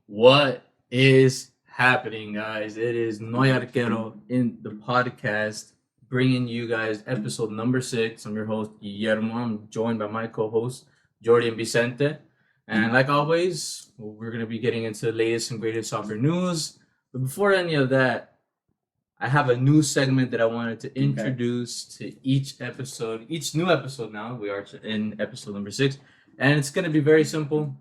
What is happening, guys? It is No Hay Arquero in the podcast, bringing you guys episode number 6. I'm your host, Guillermo. I'm joined by my co-hosts, Jordy and Vicente. And like always, we're going to be getting into the latest and greatest soccer news. But before any of that, I have a new segment that I wanted to introduce to each episode, each new episode now. We are in episode number 6. And it's going to be very simple.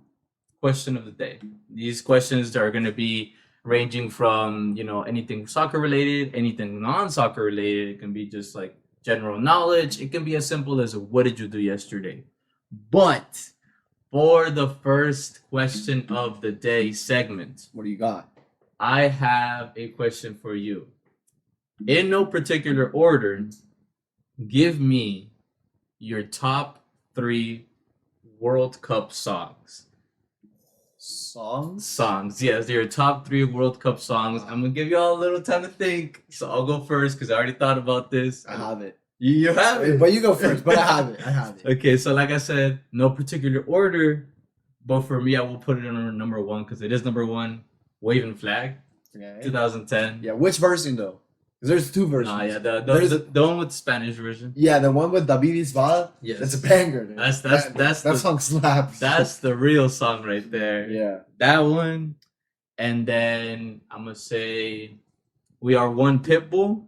Question of the day. These questions are going to be ranging from, anything soccer related, anything non-soccer related. It can be just like general knowledge. It can be as simple as what did you do yesterday? But for the first question of the day segment, what do you got? I have a question for you. In no particular order, give me your top 3 World Cup songs. Songs, yes. Your top 3 World Cup songs. I'm going to give you all a little time to think. So I'll go first because I already thought about this. I have it. You have it? But you go first, but I have it. Okay, so like I said, no particular order. But for me, I will put it on number 1 because it is number 1. Waving Flag, 2010. Yeah, which version though? Because there's 2 versions. Yeah, the one with the Spanish version. Yeah, the one with David Bisbal. Yes. That's a banger. Dude. That song slaps. That's the real song right there. Yeah. That one. And then I'm going to say We Are One Pitbull.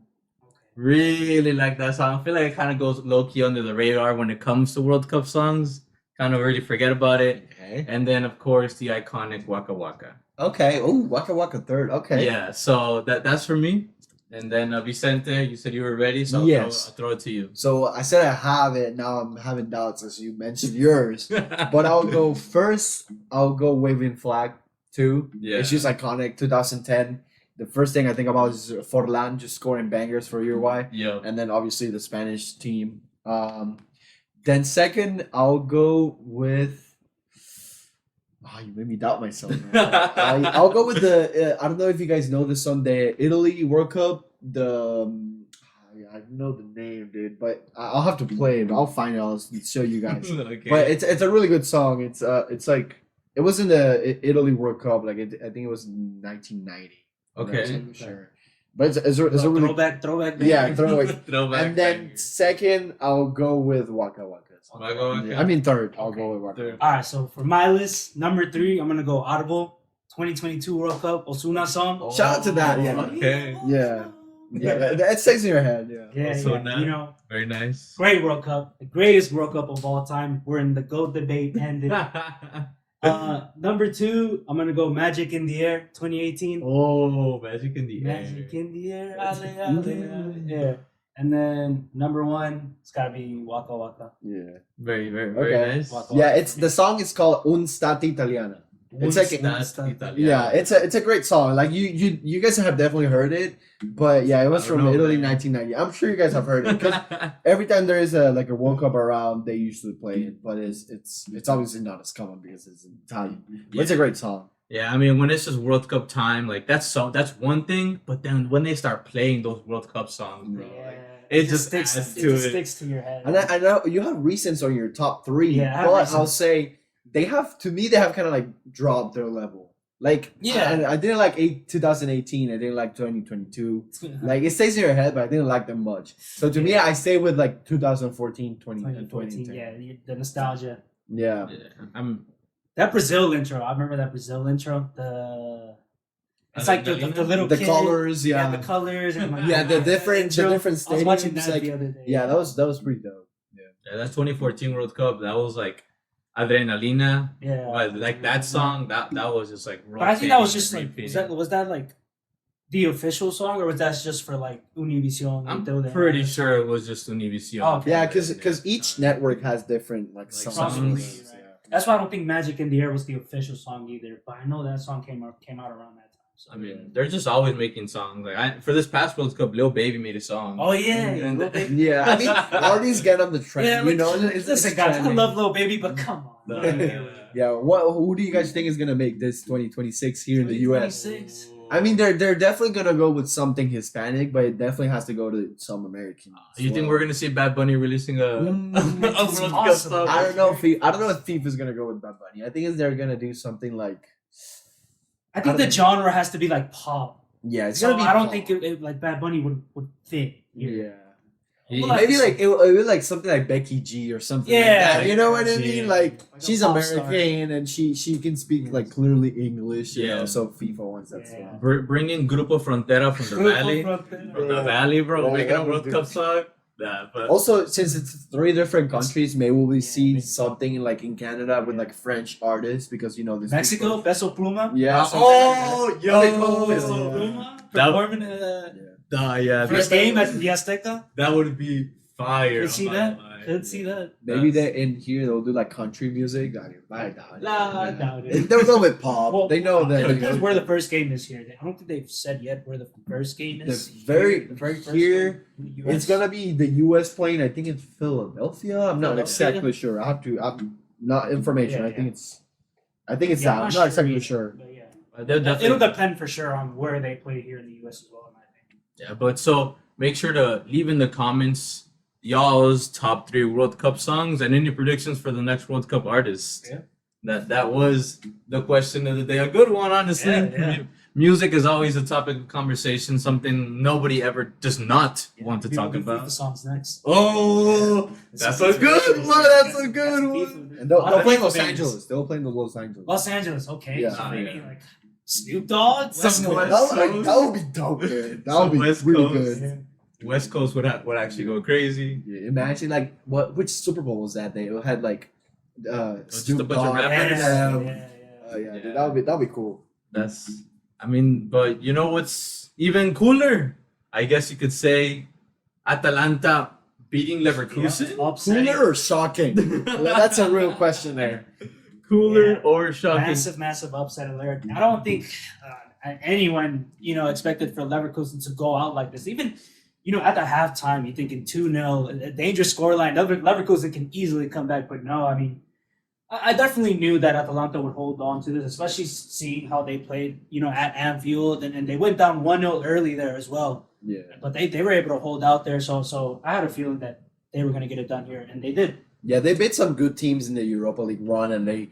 Really like that song. I feel like it kind of goes low-key under the radar when it comes to World Cup songs. Kind of really forget about it. Okay. And then, of course, the iconic Waka Waka. Okay. Oh, Waka Waka third. Okay. Yeah, so that's for me. And then Vicente, you said you were ready, so I'll throw it to you. So I said I have it. Now I'm having doubts as you mentioned yours. But I'll go first. I'll go Waving Flag 2. Yeah. It's just iconic. 2010. The first thing I think about is Forlan just scoring bangers for Uruguay. Yeah. And then obviously the Spanish team. Then second, I'll go with... you made me doubt myself. I'll go with the... I don't know if you guys know this on the Italy World Cup. I don't know the name, dude, but I'll have to play it. I'll find it. I'll show you guys. Okay. But it's a really good song. It's like... It was in the Italy World Cup. Like I think it was 1990. Okay. I'm sure. But it's a really... Throwback. Yeah, throwback. Throwback. And then second, I'll go with Waka Waka. Waka Waka. Yeah, I mean third, I'll go with Waka. All right, so for my list, number 3, I'm gonna go Audible 2022 World Cup Osuna song. Shout out to that. Yeah. Okay. Yeah. That stays in your head. Yeah. Yeah. Very nice. Great World Cup, the greatest World Cup of all time. We're in the GOAT debate ended. Number 2, I'm gonna go Magic in the Air 2018. Oh, Magic in the Air. Magic in the Air. Ale, ale, ale. Yeah. And then number 1, it's gotta be Waka Waka. Yeah. Very, very, very nice. Waka Yeah, Waka. it's the song is called Un State Italiana. It's like Italiano. yeah, it's a great song. Like you guys have definitely heard it, but yeah, it was from Italy, 1990. I'm sure you guys have heard it because every time there is a World Cup around, they usually play it. But it's obviously not as common because it's in Italian. But it's a great song. Yeah, I mean, when it's just World Cup time, like that's one thing. But then when they start playing those World Cup songs, bro, it just sticks adds to to it. it. Sticks to your head. And I know you have recents on your top 3, Yeah, but I'll say they have kind of like dropped their level. Like I didn't like 2018. I didn't like 2022. Like it stays in your head, but I didn't like them much. So to me, I stay with like 2014, 2014. Yeah, the nostalgia. Yeah. That Brazil intro. I remember that Brazil intro. It's like the little the kid, colors, the colors, and the different stadiums. I was watching that like, the other day. Yeah, that was pretty dope. Yeah, that's 2014 World Cup. That was like Adrenalina. Yeah, like that song. That was just like. But I think that was just like was that like the official song, or was that just for like Univision? I'm pretty sure it was just Univision. Oh, okay. Yeah, because each network has different like songs. Right. That's why I don't think Magic in the Air was the official song either. But I know that song came out around that time. So. I mean, they're just always making songs. Like for this past World Cup, Lil Baby made a song. Oh yeah, yeah. I mean, all these get on the trend. Yeah, you know, listen, guys, I love Lil Baby, but come on. Yeah. Who do you guys think is gonna make this 2026 here in the U.S.? I mean, they're definitely gonna go with something Hispanic, but it definitely has to go to some American. You think we're gonna see Bad Bunny releasing a World Cup song? I don't know if FIFA is gonna go with Bad Bunny. I think they're gonna do something like. I think the genre has to be like pop. Yeah, it's So gonna be. I don't pop. think like Bad Bunny would fit. Here. Yeah. Well, Maybe like- like it would be like something like Becky G or something like Yeah, that. You know what I Becky G. mean? Like Like a she's pop star. American and she can speak like clearly English. You Yeah. know, so FIFA wants that Yeah. stuff. Bring in Grupo Frontera from the Valley. From the Valley, bro. Yeah, Making a that World would Cup do. song. Nah, but Also, since it's 3 different countries, maybe we'll Yeah, see maybe. something like in Canada with like French artists because you know this Mexico, Peso Pluma. Yeah. oh, yo. Peso Yeah. Pluma That- performing Yeah, first game at the Azteca. that would be fire. Could see I'm not that. gonna lie. Could see that. Maybe That's- they in here they'll do like country music. I doubt it. Nah, I doubt it. They're a little bit pop. Well, they know that. Because where the first game is here. I don't think they've said yet where the first game is. The very here. right First here, game in the US. it's gonna be the U.S. playing. I think in Philadelphia. I'm not Philadelphia? exactly sure. I'm not information. Yeah, I think yeah. it's. I think it's Yeah, that. I'm not exactly either, sure. but yeah. They're It'll definitely, depend for sure on where they play here in the US as well, in my opinion. yeah, but so make sure to leave in the comments y'all's top 3 World Cup songs and any predictions for the next World Cup artist. Yeah. That was the question of the day. A good one, honestly. Yeah. Music is always a topic of conversation, something nobody ever does not want to People talk do about. FIFA songs next. Oh, that's a good one. That's a good one. And they'll Other play in FIFA Los bands. Angeles. They'll play in the Los Angeles. Los Angeles, okay. Yeah. So maybe Yeah. like Snoop Dogg. Some West West Coast. That would be dope, man. That would be West really Coast. good. West Coast would actually go crazy. Yeah, imagine like which Super Bowl was that? They had like just Snoop a bunch of Dogg, rappers? Yeah, Eminem. yeah. Yeah, Yeah. dude, that'd be cool. That's, I mean, but you know what's even cooler? I guess you could say Atalanta beating Leverkusen. Yeah, upsetting. Cooler or shocking? That's a real question there. Cooler Yeah. or shocking? Massive upset alert. I don't think anyone, expected for Leverkusen to go out like this. Even, at the halftime, you're thinking 2-0, a dangerous scoreline. Leverkusen can easily come back, but no, I mean, I definitely knew that Atalanta would hold on to this, especially seeing how they played, at Anfield, and they went down 1-0 early there as well. Yeah. But they were able to hold out there, so I had a feeling that they were going to get it done here, and they did. Yeah, they beat some good teams in the Europa League run, and they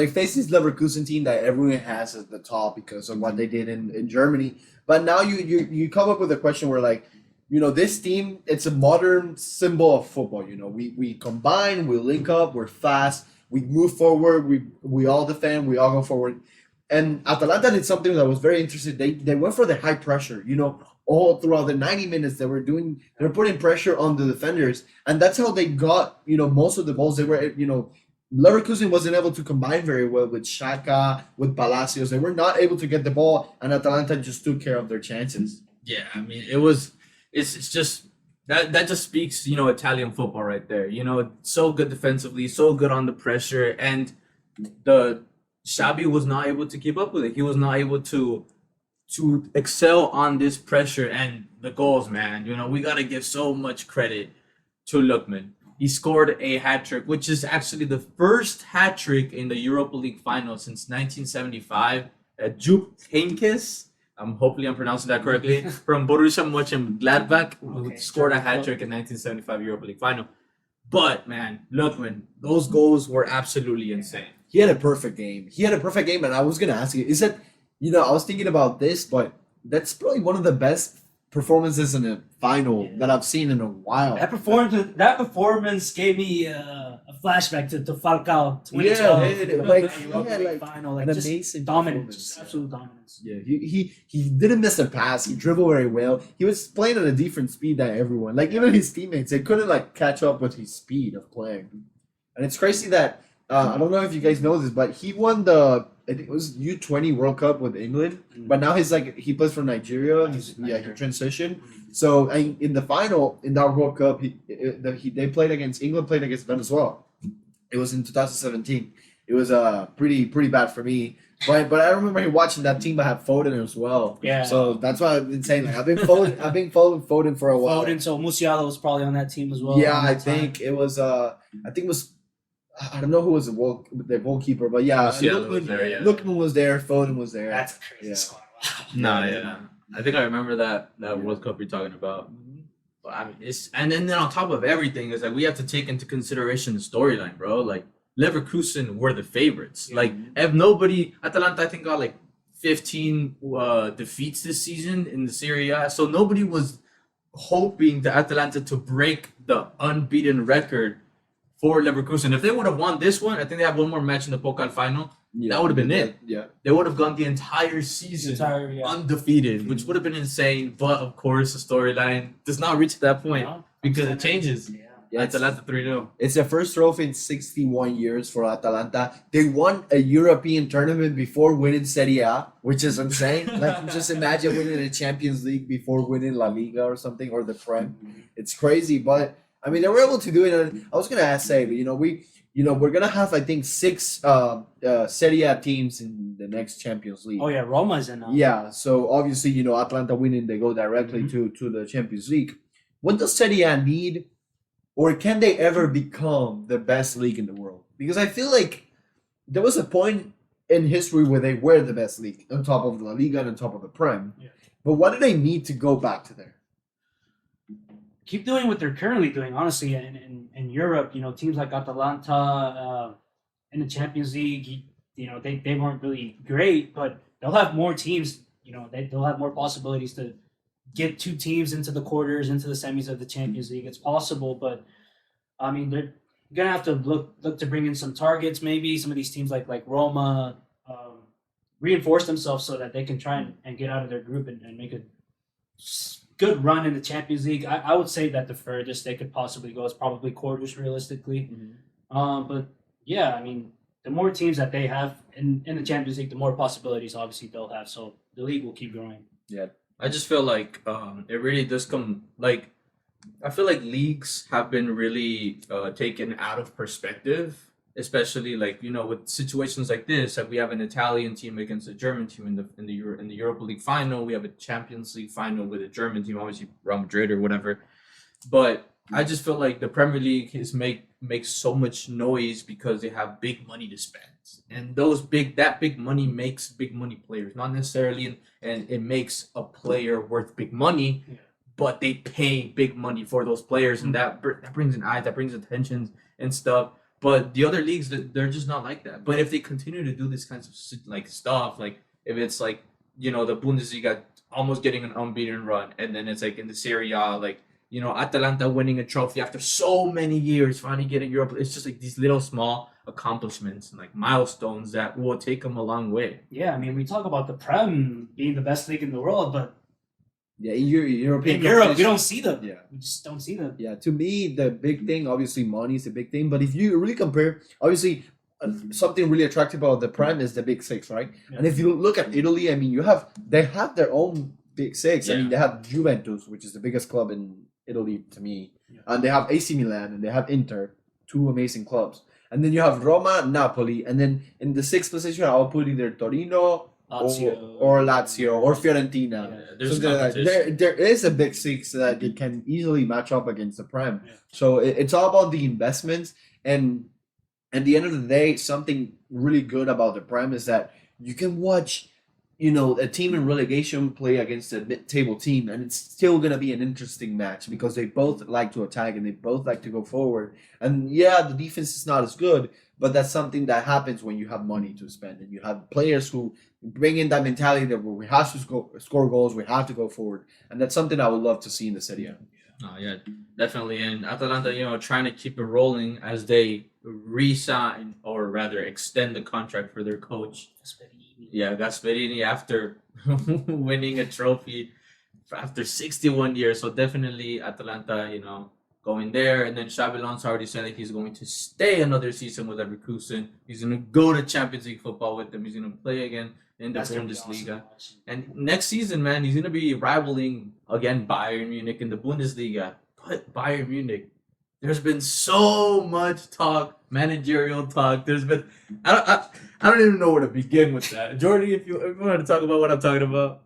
faced this Leverkusen team that everyone has at the top because of what they did in Germany. But now you come up with a question where like, this team, it's a modern symbol of football. We combine, we link up, we're fast, we move forward, we all defend, we all go forward. And Atalanta did something that was very interesting. They went for the high pressure. All throughout the 90 minutes they were putting pressure on the defenders, and that's how they got most of the balls. They were Leverkusen wasn't able to combine very well with Xhaka, with Palacios. They were not able to get the ball, and Atalanta just took care of their chances. Yeah, I mean, it's just that just speaks, Italian football right there. So good defensively, so good on the pressure, and the Xabi was not able to keep up with it. He was not able to excel on this pressure and the goals, man. We got to give so much credit to Lookman. He scored a hat trick, which is actually the first hat trick in the Europa League final since 1975. Jupp Heynckes, hopefully I'm pronouncing that correctly, from Borussia Mönchengladbach, who Okay, scored a sure. hat trick in 1975 Europa League final. But man, Lookman, those goals were absolutely insane. He had a perfect game. And I was gonna ask you, is that I was thinking about this, but that's probably one of the best performances in a final that I've seen in a while. That performance gave me a flashback to Falcao 2012. Final, an just amazing dominance, performance. just absolute dominance. Yeah, he didn't miss a pass. He dribbled very well. He was playing at a different speed than everyone. Like even his teammates, they couldn't catch up with his speed of playing. And it's crazy that I don't know if you guys know this, but he won I think it was U20 World Cup with England. But now he plays for Nigeria. He transitioned. So in the final in that World Cup, they played against England, played against Venezuela. It was in 2017. It was pretty bad for me. But I remember watching that team. I had Foden as well. Yeah. So that's why I've been saying I've been following Foden for a while. Foden, so Musiala was probably on that team as well. Yeah, at I that time. think it was. I don't know who was the goalkeeper, but yeah, Musiala was there, yeah. Lookman was there. Foden was there. That's a crazy Yeah. squad. Wow. No, yeah. I think I remember that World Cup you're talking about. But I mean, and then on top of everything is we have to take into consideration the storyline, bro. Like Leverkusen were the favorites. Yeah. Like if nobody, Atalanta I think got 15 defeats this season in the Serie A. So nobody was hoping the Atalanta to break the unbeaten record for Leverkusen. If they would have won this one, I think they have one more match in the Pokal final. Yeah, That would have been it. Yeah. They would have gone the entire season undefeated, which would have been insane. But of course, the storyline does not reach that point because it changes. Yeah, Atalanta 3-0. It's the first trophy in 61 years for Atalanta. They won a European tournament before winning Serie A, which is insane. Like, just imagine winning a Champions League before winning La Liga or something, or the Prem. It's crazy, but I mean, they were able to do it. And I was gonna say, but we're gonna have, I think, 6 Serie A teams in the next Champions League. Oh yeah, Roma's in. Yeah, so obviously, Atlanta winning, they go directly to the Champions League. What does Serie A need? Or can they ever become the best league in the world? Because I feel like there was a point in history where they were the best league on top of La Liga and on top of the Prem. Yeah. But what do they need to go back to there? Keep doing what they're currently doing, honestly. In Europe, teams like Atalanta in the Champions League, they weren't really great, but they'll have more teams. They'll have more possibilities to get 2 teams into the quarters, into the semis of the Champions League. It's possible, but I mean, they're gonna have to look to bring in some targets. Maybe some of these teams like Roma reinforce themselves so that they can try and get out of their group and make a good run in the Champions League. I would say that the furthest they could possibly go is probably quarters, realistically. But yeah, I mean, the more teams that they have in the Champions League, the more possibilities obviously they'll have. So the league will keep growing. Yeah. I just feel like it really does come like I feel like leagues have been really taken out of perspective, especially like with situations like this. Like we have an Italian team against a German team in the Europa League final. We have a Champions League final with a German team, obviously Real Madrid or whatever. But I just feel like the Premier League makes so much noise because they have big money to spend, and that big money makes big money players, not necessarily, and it makes a player worth big money, but they pay big money for those players, and that brings in eyes, that brings attention and stuff. But the other leagues, they're just not like that. But if they continue to do this kinds of like stuff, like if it's like the Bundesliga almost getting an unbeaten run, and then it's like in the Serie A, like. Atalanta winning a trophy after so many years, finally getting Europe. It's just like these little small accomplishments and like milestones that will take them a long way. Yeah, I mean, we talk about the Prem being the best league in the world, but in Europe, we don't see them. Yeah, we just don't see them. Yeah, to me, the big thing, obviously, money is the big thing. But if you really compare, obviously, something really attractive about the Prem is the Big Six, right? Yeah. And if you look at Italy, I mean, they have their own Big Six. Yeah. I mean, they have Juventus, which is the biggest club in Italy to me, and they have AC Milan and they have Inter, 2 amazing clubs, and then you have Roma, Napoli, and then in the 6th position I'll put either Torino or Lazio or Fiorentina. There is a Big Six that they can easily match up against the Prem. So it's all about the investments, and at the end of the day, something really good about the Prem is that you can watch a team in relegation play against a mid-table team, and it's still going to be an interesting match because they both like to attack and they both like to go forward. And yeah, the defense is not as good, but that's something that happens when you have money to spend and you have players who bring in that mentality that we have to score goals, we have to go forward. And that's something I would love to see in the Serie A. Oh, yeah, definitely. And Atalanta, trying to keep it rolling as they re-sign or rather extend the contract for their coach. Yeah, Gasperini after winning a trophy after 61 years. So definitely Atalanta, going there. And then Xabi Alonso already said that he's going to stay another season with Leverkusen. He's going to go to Champions League football with them. He's going to play again in the Bundesliga. Awesome. And next season, man, he's going to be rivaling again Bayern Munich in the Bundesliga. But Bayern Munich, there's been so much talk, managerial talk. There's been I don't even know where to begin with that. Jordy, if you want to talk about what I'm talking about.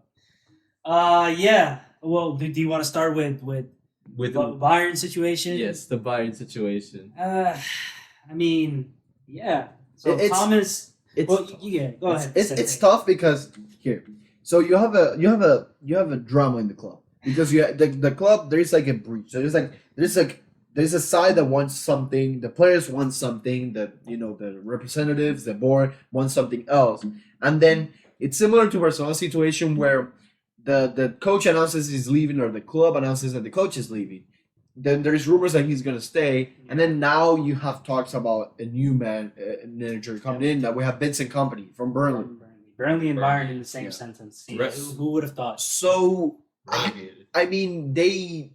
Yeah. Well, do you want to start with the Bayern situation? Yes, the Bayern situation. I mean, yeah. So go ahead. It's tough because here. So you have a drama in the club because the club, there's like a breach. So there's a side that wants something, the players want something, the representatives, the board want something else, and then it's similar to Barcelona's situation where the coach announces he's leaving or the club announces that the coach is leaving. Then there's rumors that he's gonna stay, and then now you have talks about a new manager coming in. That we have Vincent Company from Burnley. Burnley and Bayern in the same Yeah. sentence. Right. Who would have thought? So Relegated. I mean, he's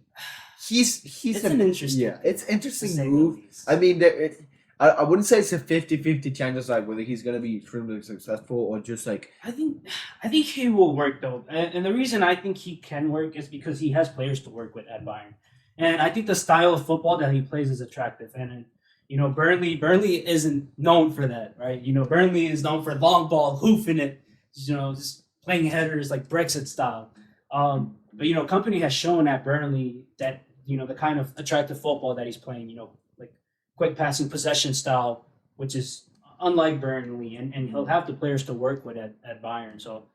It's an interesting. it's to interesting say the move. least. I mean, I wouldn't say it's a 50-50 chance like whether he's gonna be extremely successful or just like I think he will work though, and the reason I think he can work is because he has players to work with at Bayern, and I think the style of football that he plays is attractive. And you know, Burnley isn't known for that, right? You know, Burnley is known for long ball, hoofing it, you know, just playing headers like Brexit style. But you know, Company has shown at Burnley that you know the kind of attractive football that he's playing. You know, like quick passing possession style, which is unlike Burnley, and he'll have the players to work with at Bayern. So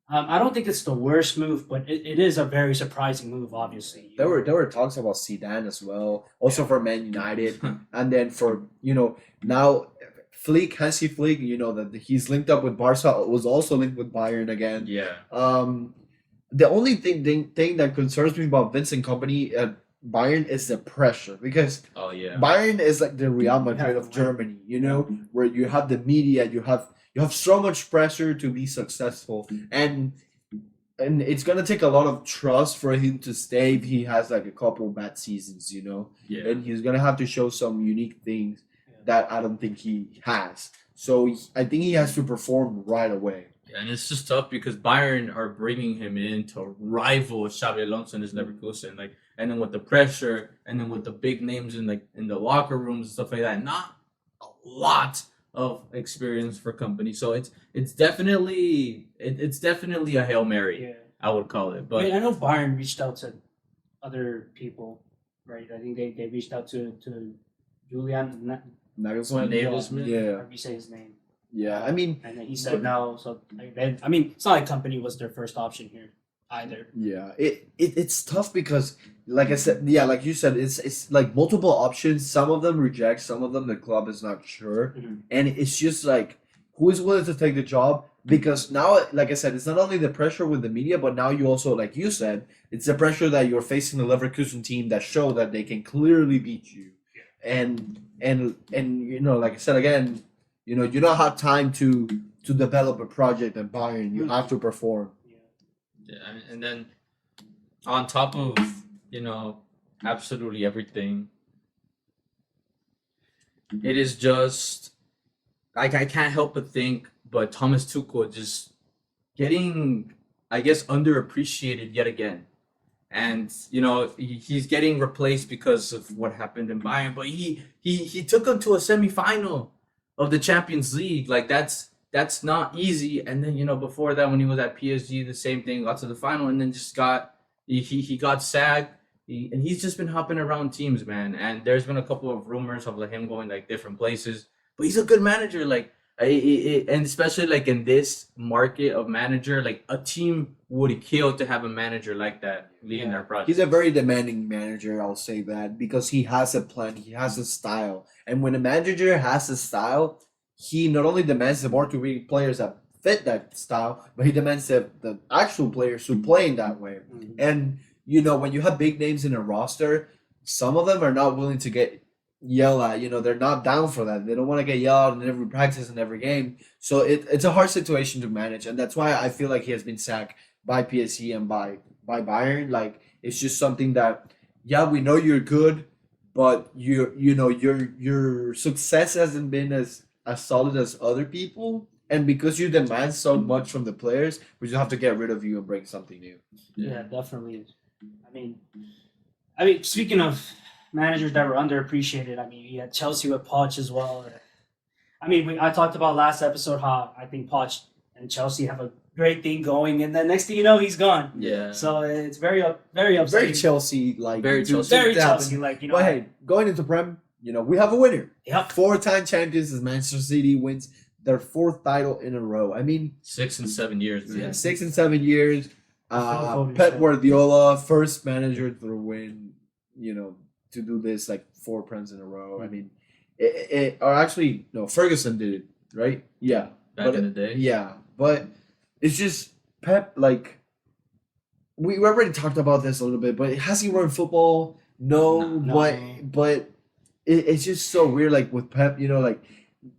I don't think it's the worst move, but it is a very surprising move, obviously. there were talks about Zidane as well, also for Man United, and then for now Hansi Flick, that he's linked up with Barca, was also linked with Bayern again. Yeah. The only thing that concerns me about Vincent Company at Bayern is the pressure, because Oh yeah. Bayern is like the Real Madrid Yeah. of Germany, where you have the media, you have so much pressure to be successful, and it's gonna take a lot of trust for him to stay if he has like a couple bad seasons, Yeah. and he's gonna have to show some unique things that I don't think he has. So I think he has to perform right away. And it's just tough because Bayern are bringing him in to rival Xabi Alonso and his Leverkusen, and then with the pressure, and then with the big names in the locker rooms and stuff like that. Not a lot of experience for Company, so it's definitely a Hail Mary, Yeah. I would call it. I But mean, I know Bayern reached out to other people, right? I think they reached out to Julian, Nagelsmann, Nagelsmann? yeah, however you say his name, yeah. I mean, and then he said no. So I mean, it's not like Company was their first option here either. yeah, it's tough because, like I said, yeah, like you said, it's like multiple options. Some of them reject, some of them the club is not sure, Mhm. and it's just like who is willing to take the job. Because now, like I said, it's not only the pressure with the media, but now you also, like you said, it's the pressure that you're facing the Leverkusen team that show that they can clearly beat you, and like I said again, you don't have time to develop a project at Bayern. You have to perform. yeah, and then on top of absolutely everything, it is just like I can't help but think, but Thomas Tuchel just getting, I guess, underappreciated yet again. And he's getting replaced because of what happened in Bayern, but he took him to a semifinal of the Champions League. Like that's not easy. And then before that, when he was at PSG, the same thing, got to the final, and then just he got sacked. And he's just been hopping around teams, man. And there's been a couple of rumors of him going different places, but he's a good manager. And especially in this market of manager, a team would kill to have a manager like that leading their project. He's a very demanding manager, I'll say that, because he has a plan, he has a style. And when a manager has a style, he not only demands the more to be players that fit that style, but he demands the actual players who play in that way. Mhm. And, when you have big names in a roster, some of them are not willing to get yelled at. They're not down for that. They don't want to get yelled in every practice and every game. So it's a hard situation to manage. And that's why I feel like he has been sacked by PSG and by Bayern. It's just something that, we know you're good, but your success hasn't been as solid as other people, and because you demand so much from the players, we just have to get rid of you and bring something new. Yeah, definitely. I mean, speaking of managers that were underappreciated, I mean, you had Chelsea with Poch as well. I mean, I talked about last episode how I think Poch and Chelsea have a great thing going, and then next thing you know, he's gone. Yeah. So it's very upsetting. Very Chelsea, Very Chelsea. Very to happen. Chelsea, But hey, going into Prem, we have a winner. Yep. 4-time champions as Manchester City wins their 4th title in a row. I mean, 6 and 7 years. yeah, Man. 6 and 7 years. Phil Pep Foden. Guardiola, first manager to win, to do this 4 Prems in a row. I mean, or actually, no, Ferguson did it, right? Yeah. Back But in the day. Yeah, but it's just Pep. Like we already talked about this a little bit, but has he run football? No, No. but it's just so weird. Like with Pep, like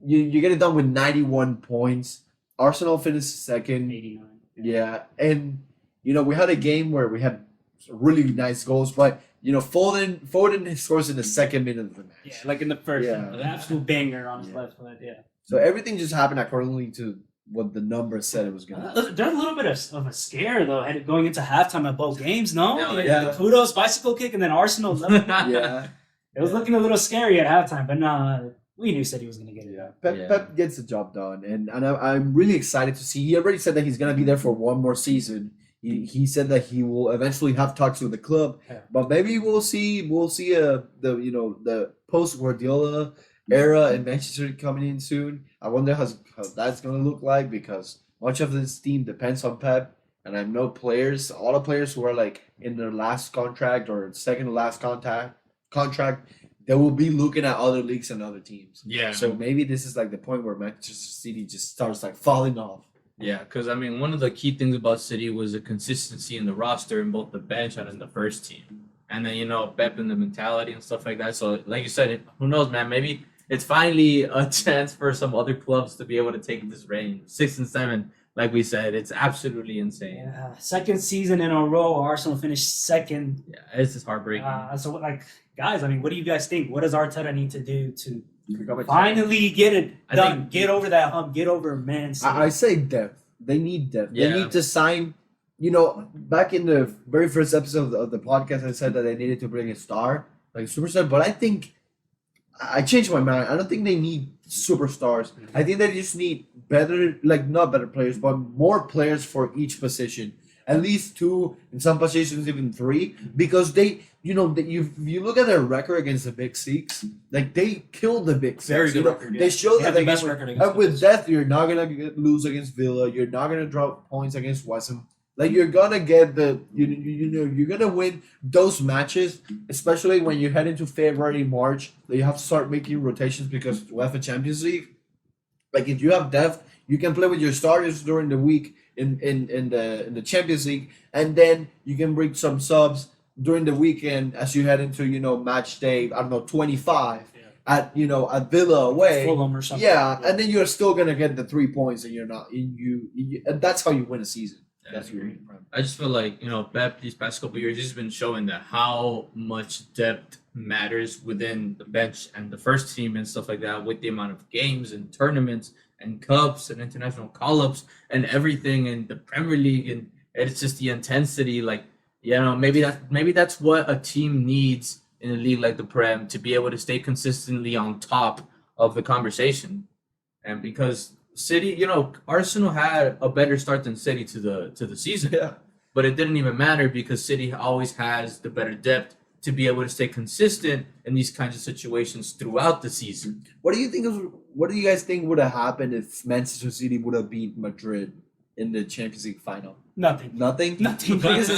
you get it done with 91 points. Arsenal finished second. 89. Yeah, and we had a game where we had really nice goals, but Foden scores in the second minute of the match. Yeah, like in the first, Yeah. an absolute banger on his Yeah. left foot. Yeah. So everything just happened accordingly to what the numbers said it was gonna happen. There's a little bit of a scare though, going into halftime at both games. No, Yeah. The Kudos bicycle kick and then Arsenal. Yeah, It was looking a little scary at halftime, but no, we knew City was gonna get it. yeah. Yeah. Pep gets the job done, and I'm really excited to see. He already said that he's gonna be there for one more season. He said that he will eventually have talks with the club, Yeah. but maybe we'll see the post Guardiola era in Manchester City coming in soon. I wonder how that's gonna look like because much of this team depends on Pep, and I know all the players who are like in their last contract or second to last contract, they will be looking at other leagues and other teams. Yeah. So maybe this is like the point where Manchester City just starts like falling off. Yeah, because I mean, one of the key things about City was the consistency in the roster in both the bench and in the first team, and then Pep and the mentality and stuff like that. So, like you said, who knows, man? Maybe it's finally a chance for some other clubs to be able to take this reign. 6 and 7, like we said, it's absolutely insane. Yeah, second season in a row, Arsenal finished second. Yeah, it's just heartbreaking. So, guys, I mean, what do you guys think? What does Arteta need to do to Become a finally get it I done? think- Get over that hump. Get over Man City. I say depth. They need depth. Yeah. They need to sign. Back in the very first episode of the podcast, I said that they needed to bring a star, like a superstar. But I think I changed my mind. I don't think they need superstars. I think they just need better, like not better players, but more players for each position. At least 2, in some positions even 3, because they, you look at their record against the Big Six, like they killed the Big Six. Very good record, They yeah. showed They that have the they best can- record against and with the death, you're not gonna lose against Villa. You're not gonna drop points against West Ham. Like you're gonna get you're gonna win those matches, especially when you head into February, March. You have to start making rotations because UEFA Champions League. Like if you have depth, you can play with your starters during the week in the Champions League, and then you can bring some subs during the weekend as you head into match day. I don't know 25 at at Villa away. Fulham or something. Yeah, and then you're still gonna get the 3 points, and you're not. And that's how you win a season. That's I agree. your I just feel like Pep these past couple of years he's been showing that how much depth matters within the bench and the first team and stuff like that, with the amount of games and tournaments and cups and international call-ups and everything in the Premier League, and it's just the intensity. Like maybe that's what a team needs in a league like the Prem to be able to stay consistently on top of the conversation, and because City, Arsenal had a better start than City to the season. Yeah. But it didn't even matter because City always has the better depth to be able to stay consistent in these kinds of situations throughout the season. What do you guys think would have happened if Manchester City would have beat Madrid in the Champions League final? Nothing. Nothing. Nothing. Because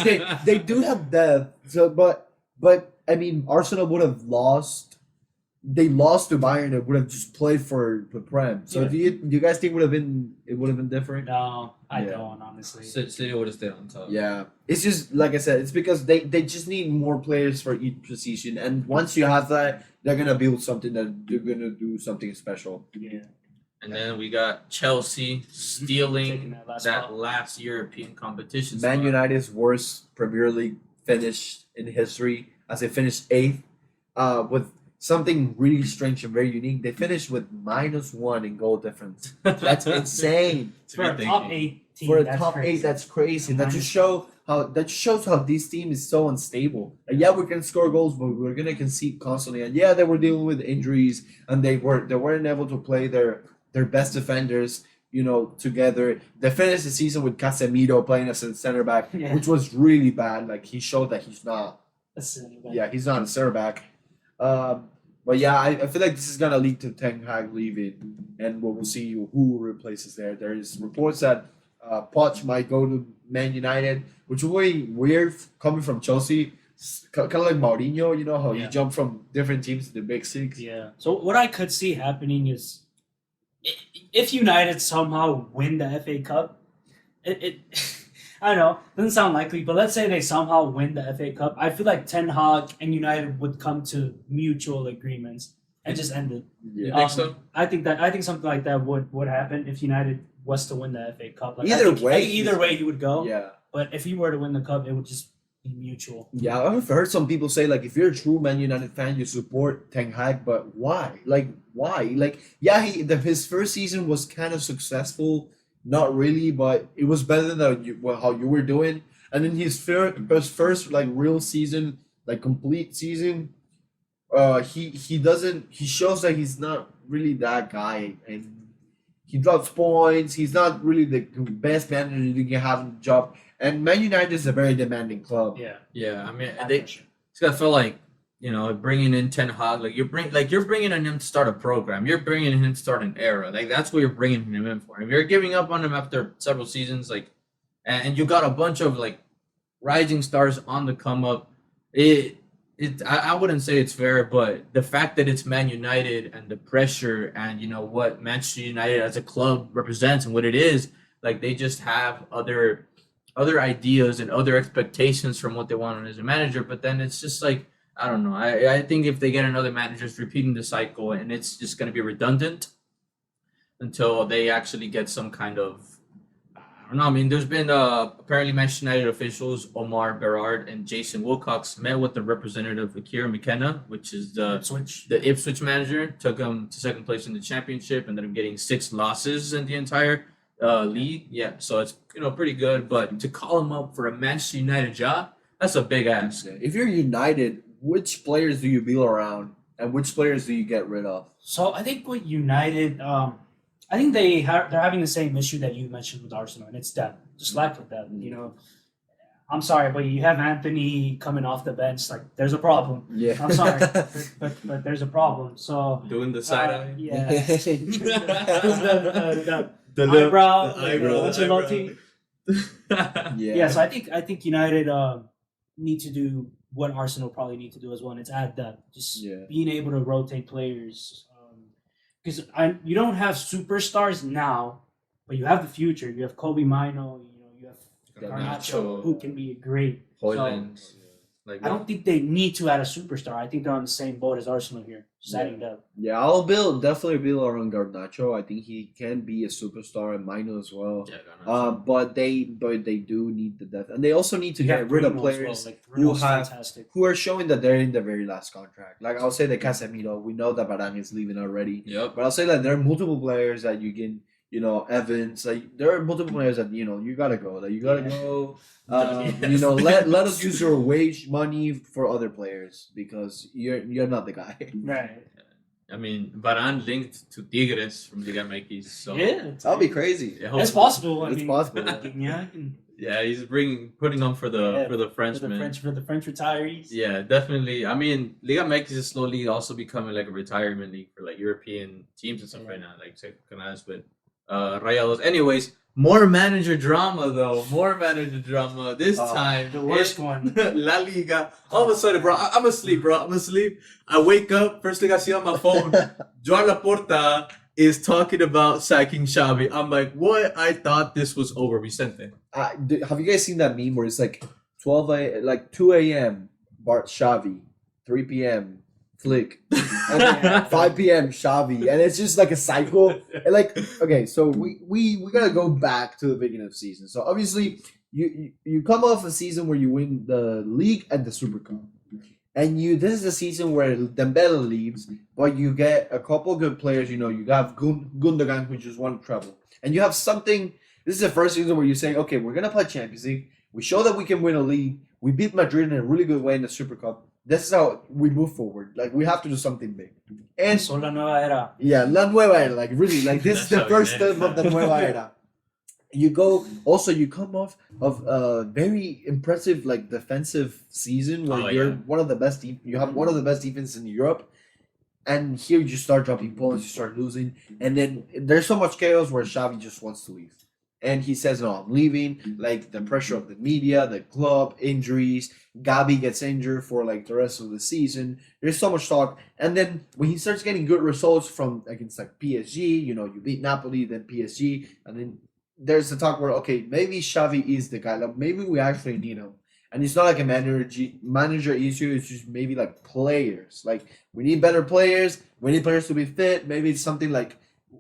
they do have depth. So, but I mean, Arsenal would have lost. They lost to Bayern. It would have just played for the Prem. So Yeah. do you guys think it would have been different? No, I Yeah. don't, honestly. City would have stayed on top. Yeah, it's just like I said. It's because they just need more players for each position, and once you have that, they're gonna build something that they're gonna do something special. Yeah. And then we got Chelsea Taking stealing that last that spot. last European competition. Man spot. United's worst Premier League finish in history, as they finished 8th, with something really strange and very unique. They finished with -1 in goal difference. That's insane. To For be a top thinking. 8 team. For a that's top crazy. 8, that's crazy. That just Minus- shows how this team is so unstable. And yeah, we can score goals, but we're gonna concede constantly. And yeah, they were dealing with injuries, and they weren't able to play their best defenders, together. They finished the season with Casemiro playing as a center back, Yeah. which was really bad. Like he showed that he's not. That's silly, but- Yeah, he's not a center back. But yeah, I feel like this is gonna lead to Ten Hag leaving, and we'll see who replaces there. There is reports that Poch might go to Man United, which will be weird coming from Chelsea. Kind of like Mourinho, how he Yeah. jumped from different teams to the Big Six. Yeah. So what I could see happening is if United somehow win the FA Cup, it I don't know, doesn't sound likely, but let's say they somehow win the FA Cup. I feel like Ten Hag and United would come to mutual agreements and just end it. You think so? I think something like that would happen if United was to win the FA Cup. Like, Either I think way, either way he would go. Yeah. But if he were to win the cup, it would just be mutual. Yeah, I've heard some people say, like, if you're a true Man United fan, you support Ten Hag, but why? Like, why? Like, yeah, his first season was kind of successful, not really, but it was better than how you were doing. And then his first like real season, like complete season, he shows that he's not really that guy, and he drops points. He's not really the best manager you can have in the job. And Man United is a very demanding club. Yeah. Yeah, I mean, it's gonna feel like, bringing in Ten Hag, you're bringing in him to start a program. You're bringing in him to start an era. Like, that's what you're bringing him in for. If you're giving up on him after several seasons, and you got a bunch of rising stars on the come up, I wouldn't say it's fair, but the fact that it's Man United and the pressure and what Manchester United as a club represents and what it is, they just have other ideas and other expectations from what they want as a manager. But then it's just I don't know. I think if they get another manager, it's repeating the cycle, and it's just going to be redundant until they actually get some kind of, I don't know. I mean, there's been apparently Manchester United officials, Omar Berard and Jason Wilcox, met with the representative Akira McKenna, which is the Ipswich manager, took them to second place in the championship, and then getting 6 losses in the entire league. Yeah, so it's pretty good. But to call him up for a Manchester United job, that's a big ask. If you're United, which players do you build around, and which players do you get rid of? So I think with United, I think they're having the same issue that you mentioned with Arsenal, and it's depth, just lack of depth. I'm sorry, but you have Anthony coming off the bench. There's a problem. Yeah, I'm sorry, but there's a problem. So doing the side eye. Yeah. the eyebrow. Yeah. So I think United need to do what Arsenal probably need to do as well, and it's add depth. Just being able to rotate players. Because you don't have superstars now, but you have the future. You have Kobe Mino. You have Garnacho, who can be great. Hoyland. I don't think they need to add a superstar. I think they're on the same boat as Arsenal here, just adding depth. Yeah, I'll definitely build around Garnacho. I think he can be a superstar, and Mino as well. Yeah, but they do need the depth, and they also need to get rid of players who are showing that they're in the very last contract. I'll say the Casemiro. We know that Varane is leaving already. Yep. But I'll say that there are multiple players that you can. Evans. There are multiple players that you gotta go. You gotta go. Let us use your wage money for other players because you're not the guy. Right. I mean, Varane linked to Tigres from Liga MX, so that'll be crazy. Yeah, it's possible. It's possible. Yeah, he's putting on for the Frenchmen. For the French retirees. Yeah, definitely. I mean, Liga MX is slowly also becoming a retirement league for European teams and stuff right now, but Rayados. Anyways, more manager drama though. This time, the worst one. La Liga. All of a sudden, bro, I'm asleep, I wake up. First thing I see on my phone, Joan Laporta is talking about sacking Xavi. I'm like, what? I thought this was over, Vicente. Have you guys seen that meme where it's 2 a.m. Bart Xavi, 3 p.m. Flick, and 5 p.m. Xavi, and it's just a cycle. And okay, so we gotta go back to the beginning of the season. So obviously, you come off a season where you win the league and the Super Cup, and this is the season where Dembele leaves, but you get a couple good players. You have Gundogan, who just won treble, and you have something. This is the first season where you say, okay, we're gonna play Champions League. We show that we can win a league. We beat Madrid in a really good way in the Super Cup. This is how we move forward. We have to do something big. And so la nueva era. Yeah, la nueva era. Really, this is the first step of the nueva era. You come off of a very impressive defensive season where you're one of the best. You have one of the best defenses in Europe, and here you start dropping points, you start losing, and then there's so much chaos where Xavi just wants to leave. And he says, no, I'm leaving. The pressure of the media, the club, injuries. Gabi gets injured for the rest of the season. There's so much talk. And then when he starts getting good results from against PSG, you beat Napoli, then PSG, and then there's the talk where okay, maybe Xavi is the guy. Like maybe we actually need him, and it's not like a manager issue. It's just maybe like players. Like we need better players. We need players to be fit. Maybe it's something like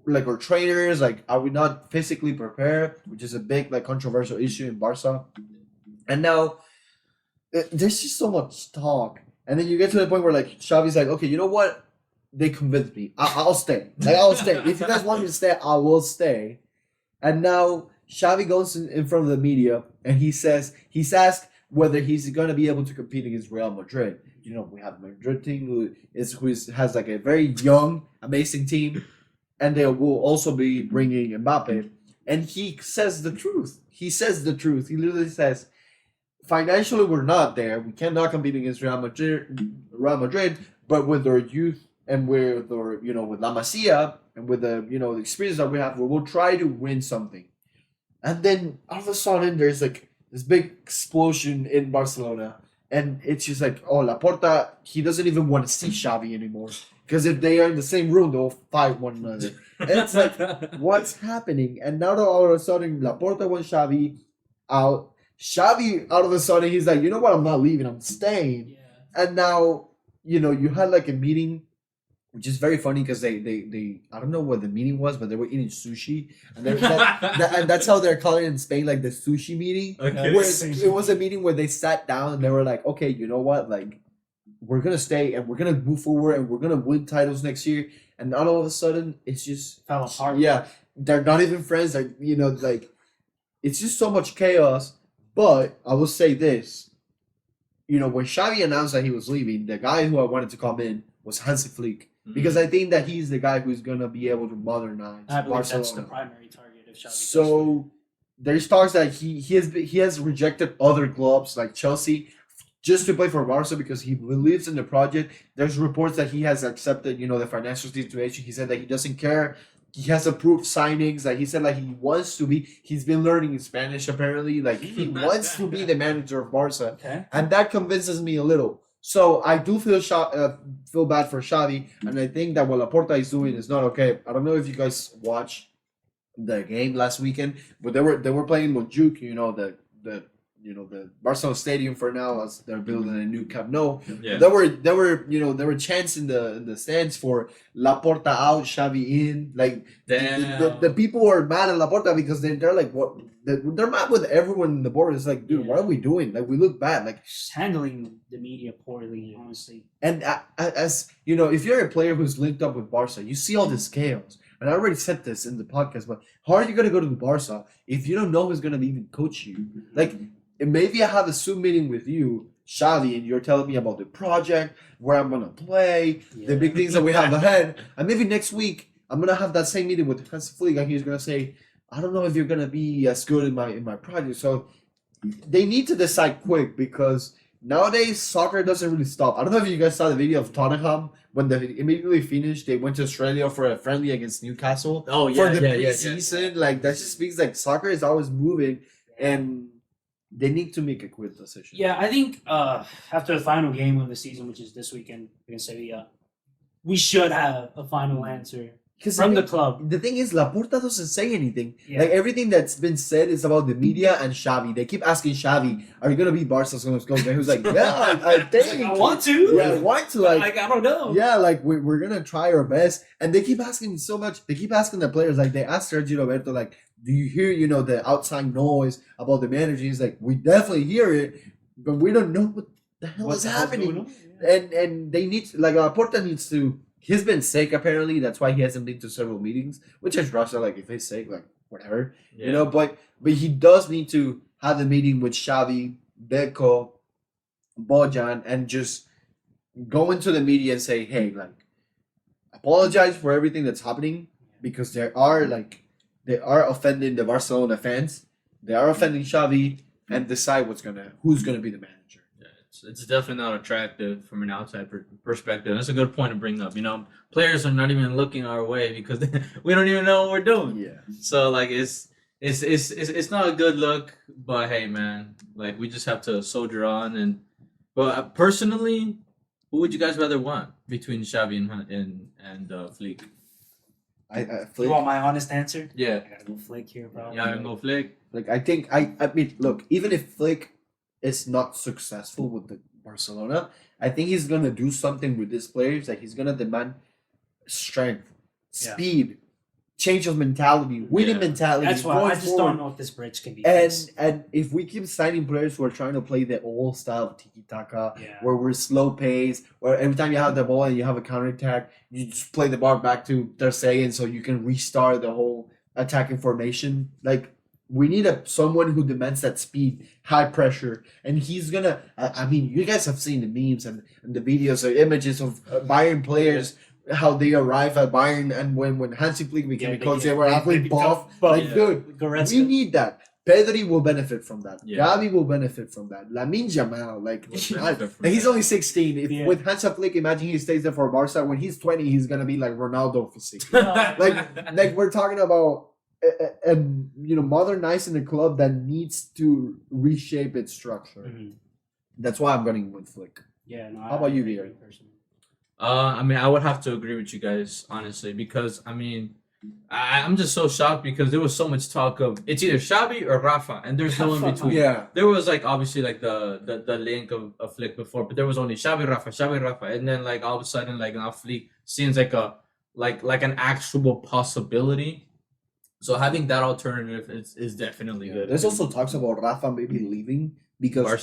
our trainers. Like are we not physically prepared? Which is a big like controversial issue in Barca. And now there's just so much talk, and then you get to the point where like Xavi's like, okay, you know what? They convinced me. I'll stay. Like I'll stay. If you guys want me to stay, I will stay. And now Xavi goes in front of the media and he's asked whether he's gonna be able to compete against Real Madrid. You know, we have Madrid team who has like a very young, amazing team, and they will also be bringing Mbappe. And he says the truth. He says the truth. He literally says, financially we're not there. We cannot compete against Real Madrid, but with our youth and with our, with La Masia and with the, the experience that we have, we'll try to win something. And then all of a sudden there's like this big explosion in Barcelona. And it's just like, oh, Laporta, he doesn't even want to see Xavi anymore. Because if they are in the same room, they'll fight one another. And it's like, what's happening? And now that all of a sudden Laporta wants Xavi out. Xavi, out of a sudden, he's like, you know what? I'm not leaving. I'm staying. Yeah. And now, you had like a meeting, which is very funny because they I don't know what the meeting was, but they were eating sushi. And, and that's how they're calling it in Spain, like the sushi meeting. Okay. Where it was a meeting where they sat down and they were like, okay, you know what? Like, we're going to stay and we're going to move forward and we're going to win titles next year. And not all of a sudden, it's just fell apart. Yeah. They're not even friends. Like, like, it's just so much chaos. But I will say this, when Xavi announced that he was leaving, the guy who I wanted to come in was Hansi Flick. Mm-hmm. Because I think that he's the guy who's going to be able to modernize Barcelona. That's the primary target of Xavi. So there's talks that he has rejected other clubs like Chelsea just to play for Barca because he believes in the project. There's reports that he has accepted, the financial situation. He said that he doesn't care. He has approved signings. Like he said, like he wants to be. He's been learning Spanish apparently. Like he wants to be the manager of Barca, and that convinces me a little. So I do feel bad for Xavi, and I think that what Laporta is doing is not okay. I don't know if you guys watched the game last weekend, but they were playing Montjuic. The Barcelona stadium for now as they're building a new Camp Nou. Yeah. There were chants in the stands for Laporta out, Xavi in. Like the people were mad at Laporta because they're like, what? They're mad with everyone in the board. It's like, dude, what are we doing? Like we look bad. Like just handling the media poorly, honestly. And as if you're a player who's linked up with Barca, you see all this chaos. And I already said this in the podcast, but how are you gonna go to the Barca if you don't know who's gonna even coach you? Like. Maybe I have a Zoom meeting with you, Xavi, and you're telling me about the project, where I'm going to play, the big things that we have ahead. And maybe next week, I'm going to have that same meeting with Hansi Flick, and he's going to say, I don't know if you're going to be as good in my project. So they need to decide quick because nowadays, soccer doesn't really stop. I don't know if you guys saw the video of Tottenham. When they immediately finished, they went to Australia for a friendly against Newcastle. Oh, yeah, for the preseason. Like, that just means, like, soccer is always moving, and they need to make a quick decision. Yeah, I think after the final game of the season, which is this weekend against Sevilla, we should have a final answer from the club. The thing is, Laporta doesn't say anything. Yeah. Like everything that's been said is about the media and Xavi. They keep asking Xavi, "Are you gonna be Barca's coach?" And he's like, "Yeah, I think I want to. Yeah, I want to. Like I don't know. Yeah, like we're gonna try our best." And they keep asking so much. They keep asking the players. Like they asked Sergio Roberto, like, do you hear, the outside noise about the manager? He's like, we definitely hear it, but we don't know what the hell is happening. Yeah. And they need to, like, Laporta needs to, he's been sick apparently. That's why he hasn't been to several meetings, which is Russia. Like, if he's sick, like, whatever, but he does need to have a meeting with Xavi, Deco, Bojan, and just go into the media and say, hey, like, apologize for everything that's happening because they are offending the Barcelona fans. They are offending Xavi, and decide who's gonna be the manager. Yeah, it's definitely not attractive from an outside perspective. That's a good point to bring up. Players are not even looking our way because we don't even know what we're doing. Yeah. So like it's not a good look. But hey, man, like we just have to soldier on. But personally, who would you guys rather want between Xavi and Flick? I You Flick. want my honest answer? Yeah. I gotta go Flick here, bro. Yeah, no Flick. Like I think I mean, look, even if Flick is not successful with the Barcelona, I think he's gonna do something with his players. Like he's gonna demand strength, Yeah. speed, change of mentality, winning Yeah. mentality. That's why going I just forward. don't know if this bridge can be fixed. And if we keep signing players who are trying to play the old style of tiki taka, Yeah. where we're slow pace, where every time you have the ball and you have a counter attack, you just play the ball back to Ter Stegen so you can restart the whole attacking formation. Like we need someone who demands that speed, high pressure, and he's gonna. I mean, you guys have seen the memes and the videos or images of Bayern players. How they arrive at Bayern and when Hansi Flick became a coach, they were halfway buff. Like, Yeah. dude, Goretzka. we need that. Pedri will benefit from that. Yeah. Gavi will benefit from that. Lamine Yamal, like Will benefit from he's that. only 16. If Yeah. with Hansi Flick, imagine he stays there for Barca. When he's 20, he's gonna be like Ronaldo physique. Like we're talking about modernizing a club that needs to reshape its structure. Mhm. That's why I'm going with Flick. Yeah. No, How about you, agree Guillermo? personally. I mean, I would have to agree with you guys, honestly, because I mean, I'm just so shocked because there was so much talk of it's either Xavi or Rafa, and there's no in between. Yeah. There was like obviously like the link of Flick before, but there was only Xavi Rafa, and then like all of a sudden like now Flick seems like like an actual possibility. So having that alternative is definitely good. There's also talks about Rafa maybe leaving because Barca?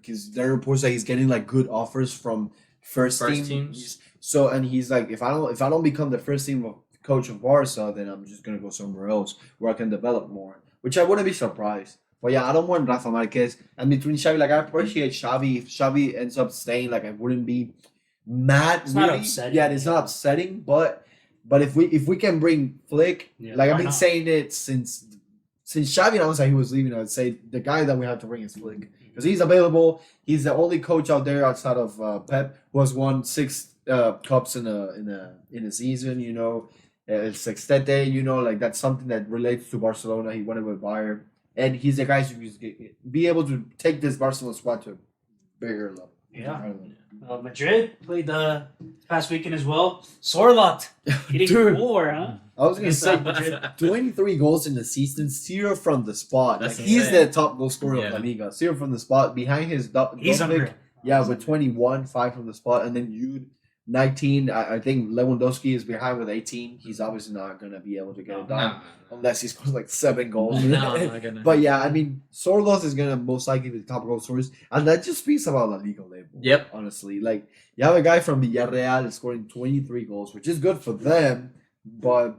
because there are reports that he's getting like good offers from first First team. teams. So and he's like, if I don't become the first team coach of Barca, then I'm just gonna go somewhere else where I can develop more. Which I wouldn't be surprised. But yeah, I don't want Rafa Marquez. And between Xavi, like I appreciate Xavi. If Xavi ends up staying, like I wouldn't be mad. It's not upsetting. Yeah, it's not upsetting. But if we can bring Flick, Yeah, like I've why been not? saying it since Xavi announced that he was leaving, I would say the guy that we have to bring is Flick because he's available. He's the only coach out there outside of Pep who has won 6 cups in a season. You know, it's Sextete. You know, like that's something that relates to Barcelona. He won it with Bayern, and he's the guy who's be able to take this Barcelona squad to a bigger level. Yeah. Madrid played the past weekend as well. Sorlot hitting Dude. 4, huh? I was gonna Against say Madrid. 23 goals in the season, 0 from the spot. That's Like, he's insane. the top goal scorer of Yeah. La Liga. 0 from the spot behind his He's Dubnik, unreal. yeah, with 21, 5 from the spot, and then you 19. I think Lewandowski is behind with 18. He's obviously not gonna be able to get it done unless he scores like 7 goals. No, I'm not gonna. But yeah, I mean, Sorlos is gonna most likely be the top goal scorers, and that just speaks about La Liga level. Yep. Honestly, like you have a guy from Villarreal scoring 23 goals, which is good for them, but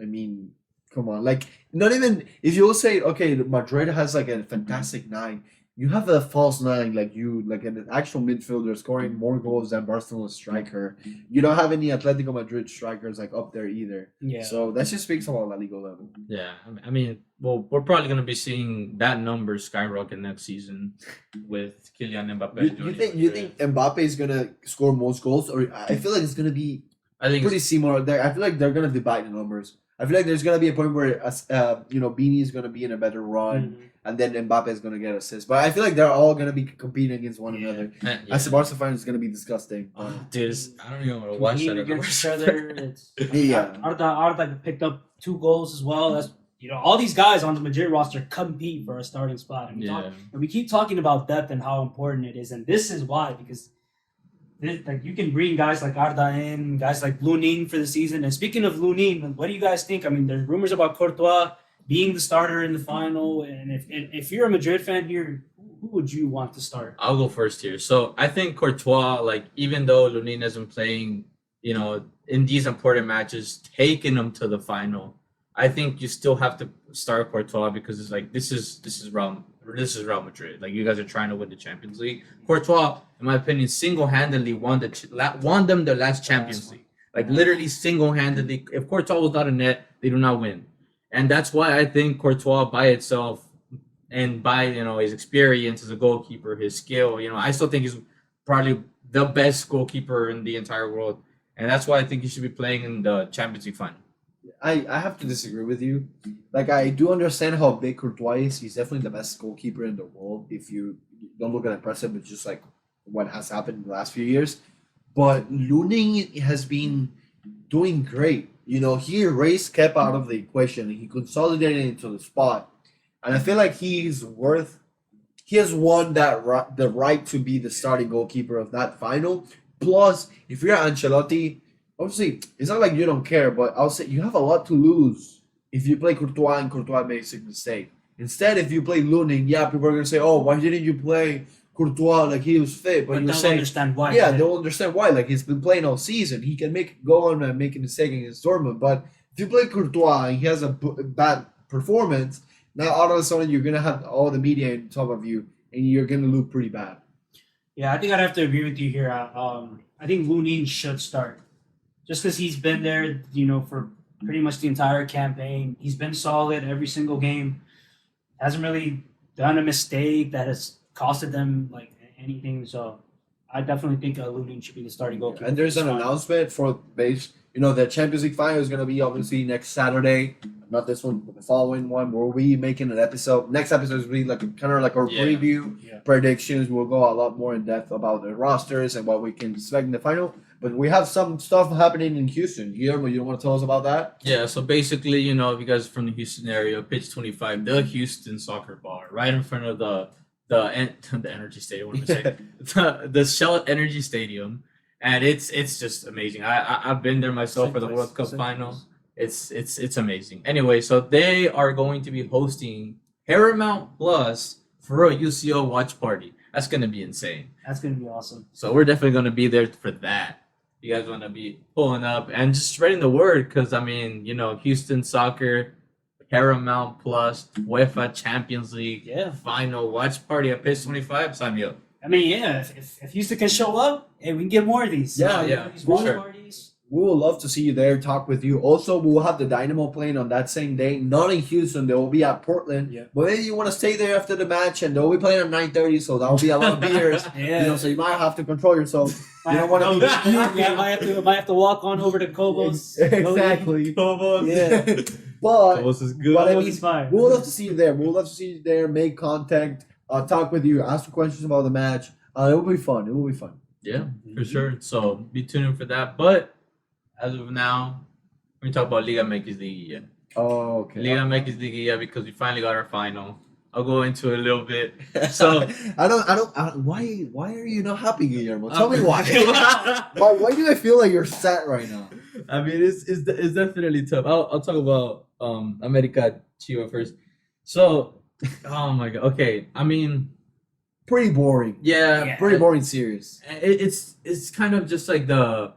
I mean, come on, like not even if you will say okay, Madrid has like a fantastic 9. You have a false 9, like an actual midfielder scoring more goals than Barcelona's striker. You don't have any Atletico Madrid strikers like up there either. Yeah. So that just speaks about La Liga level. Yeah, I mean, well, we're probably gonna be seeing that number skyrocket next season with Kylian Mbappe. You think Mbappe is gonna score most goals, or I feel like it's gonna be I think pretty similar. I feel like they're gonna divide the numbers. I feel like there's gonna be a point where Beanie is gonna be in a better run, Mhm. and then Mbappe is gonna get assists. But I feel like they're all gonna be competing against one another. As a Barca fan, it's gonna be disgusting. Dude, I don't even want to watch that. Competing against each other. It's, Yeah. Arda picked up 2 goals as well. That's all these guys on the Madrid roster compete for a starting spot. And we keep talking about depth and how important it is, and this is why because. Like you can bring guys like Arda in, guys like Lunin for the season. And speaking of Lunin, what do you guys think? I mean, there's rumors about Courtois being the starter in the final. And if you're a Madrid fan here, who would you want to start? I'll go first here. So I think Courtois, like even though Lunin isn't playing, in these important matches, taking them to the final, I think you still have to start Courtois because it's like this is Real Madrid. Like you guys are trying to win the Champions League. Courtois, in my opinion, single-handedly won them the last Champions League. Like literally single-handedly. If Courtois was not in net, they do not win. And that's why I think Courtois by itself and by his experience as a goalkeeper, his skill, I still think he's probably the best goalkeeper in the entire world. And that's why I think he should be playing in the Champions League final. I have to disagree with you. Like I do understand how big Courtois is. He's definitely the best goalkeeper in the world. If you don't look at impressive, it's just like what has happened in the last few years. But Lunin has been doing great. You know, he erased Kepa out of the equation. He consolidated into the spot, and I feel like he has won the right to be the starting goalkeeper of that final. Plus, if you're Ancelotti, obviously it's not like you don't care, but I'll say you have a lot to lose if you play Courtois and Courtois makes a mistake. Instead, if you play Lunin, yeah, people are gonna say, "Oh, why didn't you play Courtois like he was fit?" But you're they'll saying, understand why. yeah, they'll understand why. Like he's been playing all season. He can go on and make a mistake against Dortmund. But if you play Courtois and he has a bad performance, now all of a sudden you're gonna have all the media on top of you, and you're gonna look pretty bad. Yeah, I think I'd have to agree with you here. I think Lunin should start, just because he's been there, for pretty much the entire campaign. He's been solid every single game. Hasn't really done a mistake that has costed them like anything. So I definitely think Lunin should be the starting goalkeeper. And there's an announcement for base. The Champions League final is gonna be obviously next Saturday. Not this one, but the following one. We'll be making an episode. Next episode will be like kind of like our preview, predictions. We'll go a lot more in depth about the rosters and what we can expect in the final. But we have some stuff happening in Houston. Guillermo, you want to tell us about that? Yeah, so basically, if you guys are from the Houston area, pitch 25, the Houston soccer bar, right in front of the Energy Stadium. What am I saying? the Shell Energy Stadium, and it's just amazing. I've been there myself for the World Cup final. It's amazing. Anyway, so they are going to be hosting Paramount Plus for a UCO watch party. That's gonna be insane. That's gonna be awesome. So we're definitely gonna be there for that. You guys want to be pulling up and just spreading the word, because Houston soccer, Paramount Plus, UEFA Champions League, final watch party at pitch 25. Sign me up. I mean, yeah, if Houston can show up, hey, we can get more of these. These watch parties. We would love to see you there, talk with you. Also, we will have the Dynamo playing on that same day. Not in Houston, they will be at Portland. Yeah. But maybe you want to stay there after the match, and they'll be playing at 9:30, so that'll be a lot of beers. So you might have to control yourself. You don't want to be might have to walk on over to Cobos. Exactly. Cobos. Yeah. But Cobos is good. But I Cobos mean, is fine. we would love to see you there. We would love to see you there, make contact, talk with you, ask questions about the match. It will be fun. It will be fun. Yeah, for sure. So be tuning for that. But as of now, we're going to talk about Liga MX liguilla. Oh, okay. Liga MX liguilla, because we finally got our final. I'll go into it a little bit. So I don't. Why are you not happy, Guillermo? Tell me why. Why do I feel like you're sad right now? I mean, it's definitely tough. I'll talk about America Chivas first. So, oh my god. Okay, I mean, pretty boring. Yeah, pretty boring series. It's kind of just like the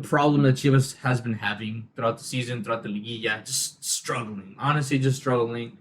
problem that Chivas has been having throughout the season, throughout the liguilla, just struggling. Honestly, just struggling.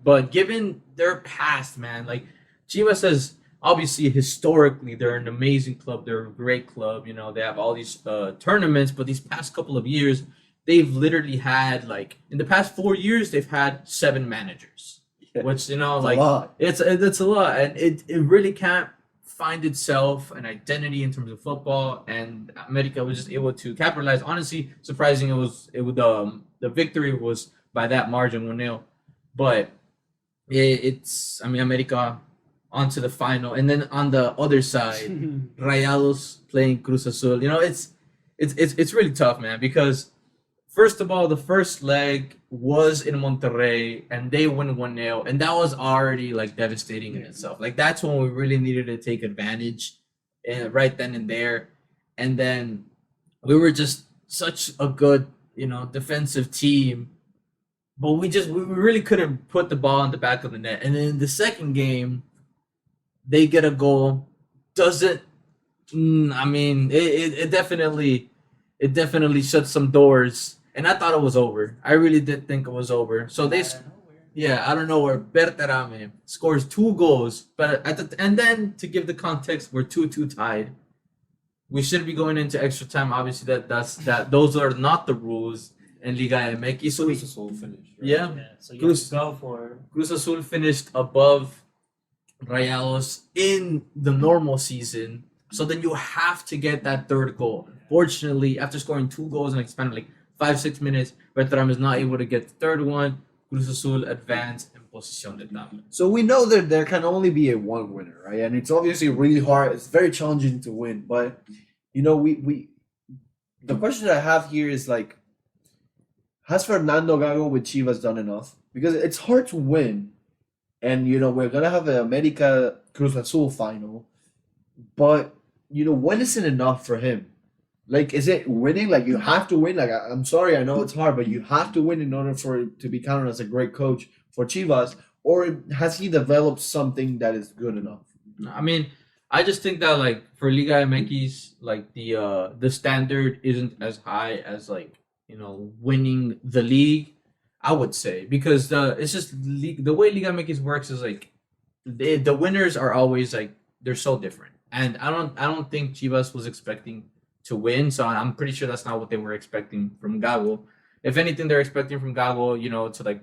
But given their past, man, like Chivas has obviously historically they're an amazing club. They're a great club. They have all these tournaments, but these past couple of years, they've literally had in the past 4 years, they've had 7 managers, which it's a lot. It's a lot, and it really can't find itself an identity in terms of football. And America was just able to capitalize. Honestly, surprising the victory was by that margin, 1-0. But America onto the final, and then on the other side, Rayados playing Cruz Azul. It's really tough, man, because first of all, the first leg was in Monterrey, and they win 1-0, and that was already devastating in itself. That's when we really needed to take advantage, right then and there. And then we were just such a good, defensive team. But we really couldn't put the ball in the back of the net. And then in the second game, they get a goal. It definitely shut some doors. And I thought it was over. I really did think it was over. So out of nowhere, Berterame scores 2 goals. But and then to give the context, we're 2-2 tied. We should be going into extra time. Obviously, those are not the rules in Liga MX. So Cruz Azul finished. Right? Yeah. So you have to go for Cruz Azul finished above Rayados in the normal season. So then you have to get that third goal. Fortunately, after scoring 2 goals in a span of 5-6 minutes, Bertram is not able to get the third one. Cruz Azul advanced in posición de tabla. So we know that there can only be a one winner, right? And it's obviously really hard. It's very challenging to win, but we the question I have here is like, has Fernando Gago with Chivas done enough? Because it's hard to win, and we're gonna have an America Cruz Azul final, but when is it enough for him? Like, is it winning? Like, you have to win. Like, I'm sorry, I know it's hard, but you have to win in order for it to be counted as a great coach for Chivas. Or has he developed something that is good enough? I mean, I just think that like for Liga MX, like the standard isn't as high as like winning the league. I would say because it's just the way Liga MX works is like the winners are always like they're so different, and I don't think Chivas was expecting to win, so I'm pretty sure that's not what they were expecting from Gago. If anything, they're expecting from Gago, to like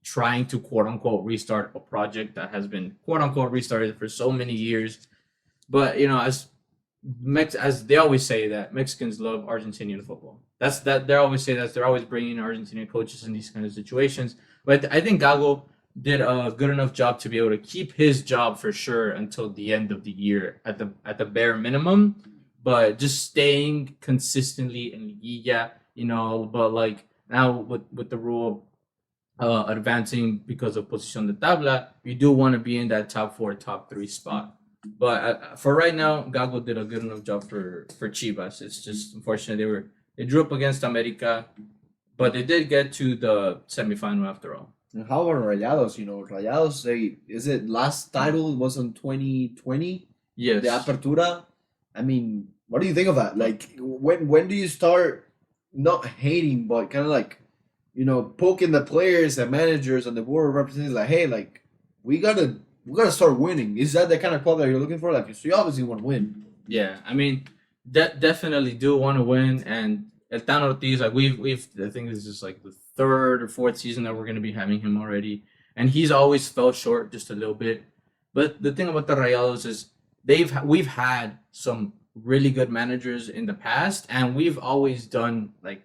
trying to quote unquote restart a project that has been quote unquote restarted for so many years. But as they always say that Mexicans love Argentinian football. That's that they always say that they're always bringing Argentinian coaches in these kind of situations. But I think Gago did a good enough job to be able to keep his job for sure until the end of the year at the bare minimum. But just staying consistently in liguilla, but like now with the rule advancing because of position de tabla, you do want to be in that top 4, top 3 spot. But for right now, Gago did a good enough job for Chivas. It's just unfortunate they drew up against America, but they did get to the semifinal after all. And how about Rayados? Rayados, last title was in 2020? Yes. The Apertura. I mean, what do you think of that? Like, when do you start not hating, but kind of like, poking the players and managers and the board of representatives? Like, hey, like, we gotta start winning. Is that the kind of club that you're looking for? Like, so you obviously want to win. Yeah, I mean, definitely do want to win. And El Tan Ortiz, like we've I think this is like the 3rd or 4th season that we're gonna be having him already, and he's always fell short just a little bit. But the thing about the Rayados is we've had some really good managers in the past, and we've always done like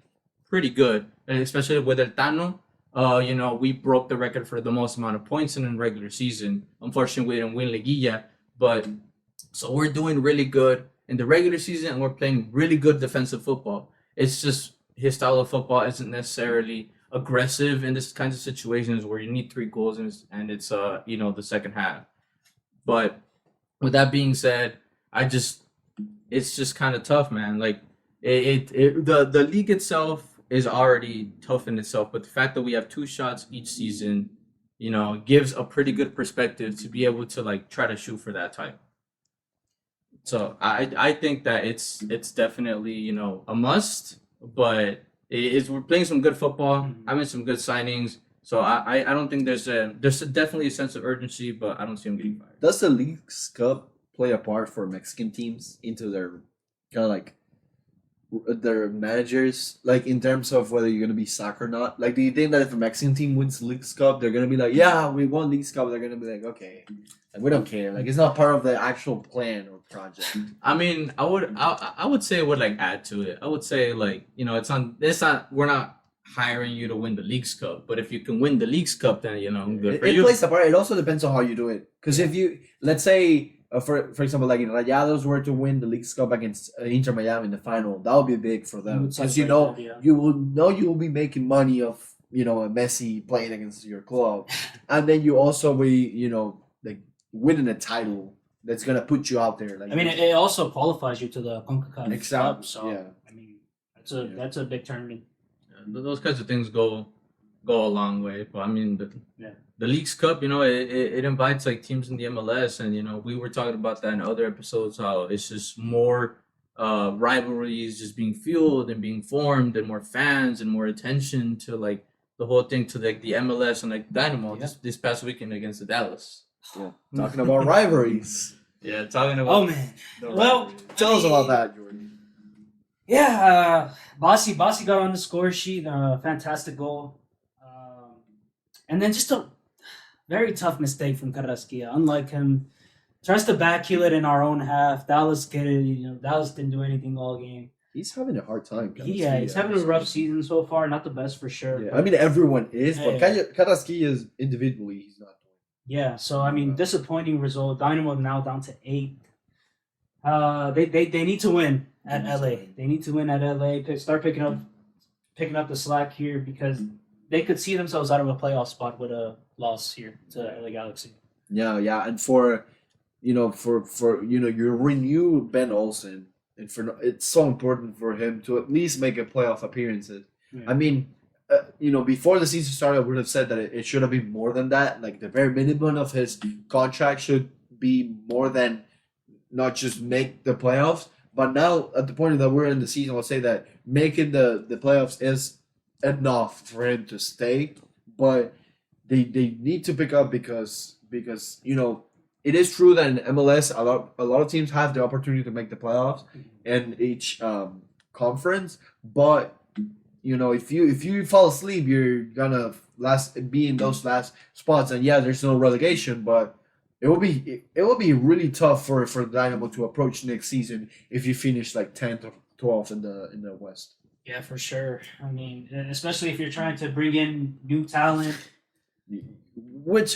pretty good, and especially with El Tano. We broke the record for the most amount of points in a regular season. Unfortunately, we didn't win Liguilla, but so we're doing really good in the regular season, and we're playing really good defensive football. It's just his style of football isn't necessarily aggressive in this kinds of situations where you need 3 goals and it's the second half. But with that being said, it's just kind of tough, man. Like the league itself is already tough in itself, but the fact that we have 2 shots each season, gives a pretty good perspective to be able to like try to shoot for that title. So I think that it's definitely a must, but we're playing some good football, having some good signings. So I don't think there's definitely a sense of urgency, but I don't see them getting fired. Does the League's Cup play a part for Mexican teams into their kind of like their managers, like in terms of whether you're gonna be sacked or not? Like, do you think that if a Mexican team wins League's Cup, they're gonna be like, yeah, we won League's Cup? They're gonna be like, okay, like, we don't care. Like, it's not part of the actual plan or project. I mean, I would say it would like add to it. I would say like it's not we're not hiring you to win the League's Cup, but if you can win the League's Cup, then good for you. It plays a part. It also depends on how you do it. Because if you, let's say, for example, like if Rayados were to win the League's Cup against Inter Miami in the final, that would be big for them. Because you will be making money off Messi playing against your club, and then you also be like winning a title that's gonna put you out there. Like, I mean, it also qualifies you to the CONCACAF Cup. So yeah. I mean, that's a big tournament. Those kinds of things go a long way. But I mean, the League's Cup, it invites like teams in the MLS, and we were talking about that in other episodes, how it's just more rivalries just being fueled and being formed, and more fans and more attention to like the whole thing, to like the MLS and like Dynamo this past weekend against the Dallas. Yeah. Talking about rivalries. Yeah, talking about. Oh man. Well, tell us about that, Jordy. Yeah, Bossy got on the score sheet. Fantastic goal. And then just a very tough mistake from Carrasquilla. Unlike him, tries to backheel it in our own half. Dallas Dallas didn't do anything all game. He's having a hard time. He's having a rough season so far. Not the best for sure. Yeah, I mean, everyone is, but Carrasquilla is individually, he's not. Yeah, so I mean, disappointing result. Dynamo now down to 8. They need to win. at LA. They need to win at LA. Start picking up the slack here because they could see themselves out of a playoff spot with a loss here to LA Galaxy. Yeah, and for you renew Ben Olsen, and it's so important for him to at least make a playoff appearances. Yeah. I mean, before the season started, I would have said that it should have been more than that. Like the very minimum of his contract should be more than not just make the playoffs. But now at the point that we're in the season, I'll say that making the playoffs is enough for him to stay. But they need to pick up because it is true that in MLS a lot of teams have the opportunity to make the playoffs in each conference, but if you fall asleep, you're gonna be in those last spots. And yeah, there's no relegation, but it will be really tough for Dynamo to approach next season if you finish like 10th or 12th in the West. Yeah, for sure. I mean, especially if you're trying to bring in new talent.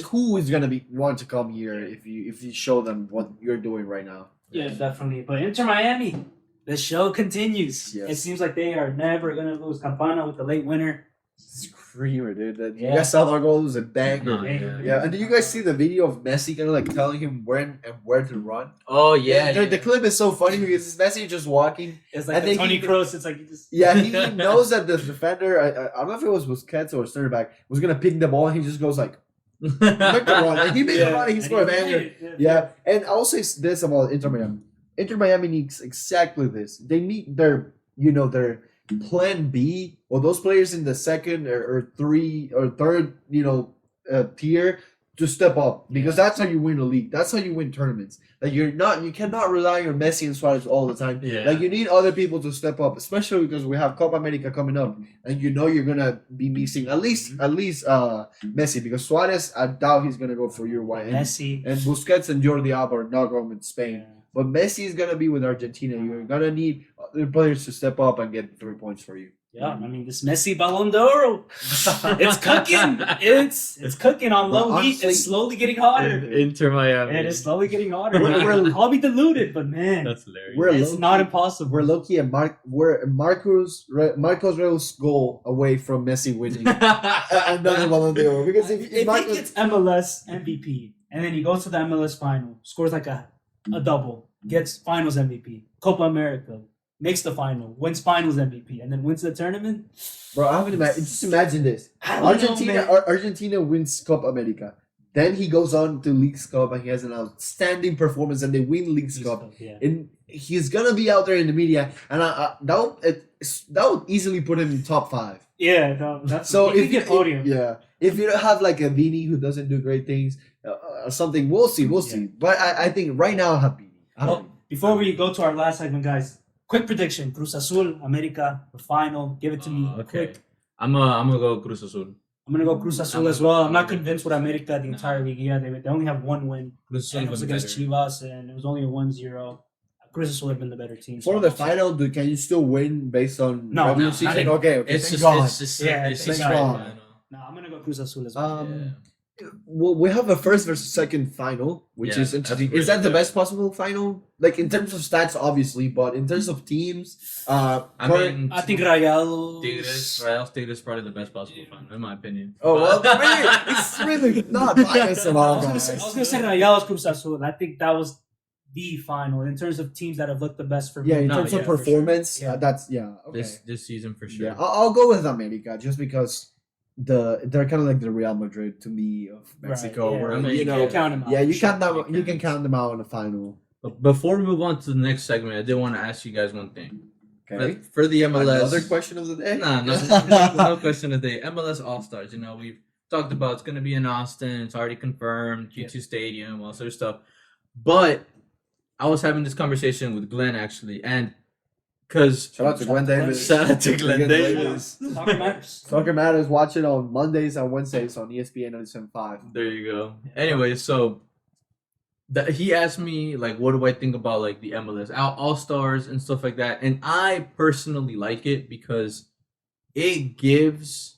Who is gonna want to come here if you show them what you're doing right now? Yeah, definitely. But Inter Miami, the show continues. Yes. It seems like they are never gonna lose. Campana with the late winner. Screamer, dude. You Yeah. guys saw our goal was a banger. Oh, yeah. Yeah, and did you guys see the video of Messi kind of like telling him when and where to run? Oh yeah, The clip is so funny because Messi just walking. It's I like the think Tony he- Kroos. It's like you just He knows that the defender, I don't know if it was Busquets or center back, was gonna pick the ball, and he just goes like, make the run. And he made the run, and he scored a banger. Yeah, and I'll say this about Inter Miami. Inter Miami needs exactly this. They need their plan B, or those players in the second or third, tier to step up, because that's how you win a league. That's how you win tournaments. Like you cannot rely on Messi and Suarez all the time. Yeah. Like you need other people to step up, especially because we have Copa America coming up, and you're gonna be missing at least Messi, because Suarez, I doubt he's gonna go for Uruguay. Messi. And Busquets and Jordy Alba are not going with Spain. But Messi is gonna be with Argentina. You're gonna need other players to step up and get 3 points for you. Yeah, I mean this Messi Ballon d'Or, it's cooking. It's cooking on low Well, heat. honestly- It's slowly getting hotter. Inter Miami. It is slowly getting hotter. We're- I'll be deluded, but man, That's hilarious. We're it's low-key- not impossible. We're low key we're Marcos Reus goal away from Messi winning another Ballon d'Or, because if If he Marcos, gets MLS MVP and then he goes to the MLS final, scores like a double, gets finals MVP, Copa America, makes the final, wins finals MVP, and then wins the tournament. bro, I haven't just imagine this. I don't know, man. Argentina wins Copa America. Then he goes on to Leagues Cup and he has an outstanding performance and they win Leagues Cup. Yeah. And he's gonna be out there in the media, and that would easily put him in top 5. Yeah, no, that's So he if could get podium. if you don't have like a Vini who doesn't do great things or something, we'll see. But I think right now I have Vini. Well, before we go to our last segment, guys, quick prediction: Cruz Azul, America, the final. Give it to me. Okay. Quick. I'm gonna go Cruz Azul. I'm gonna go Cruz Azul as well. I'm not convinced with America the entire liguilla. They only have one win, Cruz and it Azul was was against better. Chivas, and it was only a 1-0. Cruz Azul have been the better team. For the final, can you still win based on No, regular no, season? I think Okay, It's thank just, God. it's just, Yeah, it's thank just God. right, No, I'm gonna go Cruz Azul as well. Well, we have a first versus second final, which Yeah, is interesting. that's Is that the pretty best possible final? Like in terms of stats, obviously, but in terms of teams, I mean, I think Rayados. Tigres probably the best possible final, in my opinion. oh well, it's really not biased at all, I was guys. gonna say Rayados Cruz Azul. I think that was the final in terms of teams that have looked the best for me. Yeah, in No, terms yeah, of for performance, sure. Yeah. that's okay. This season for sure. Yeah, I'll go with America just because they're kind of like the Real Madrid to me of Mexico, Right, where I mean, you you know, can't count them out. yeah, for you sure. can count them out in the final. But before we move on to the next segment, I did want to ask you guys one thing. Okay, For the MLS, another question of the day. Nah, no question of the day. MLS All Stars. We've talked about it's going to be in Austin. It's already confirmed. Q2 Stadium, all sort of stuff. But I was having this conversation with Glenn actually, and because Shout out to Glenn Davis. Shout out to Glenn Davis. Soccer matters. Soccer Matters. Watch it on Mondays and Wednesdays on ESPN 97.5. There you go. Anyway, so he asked me like, what do I think about like the MLS All Stars and stuff like that, and I personally like it because it gives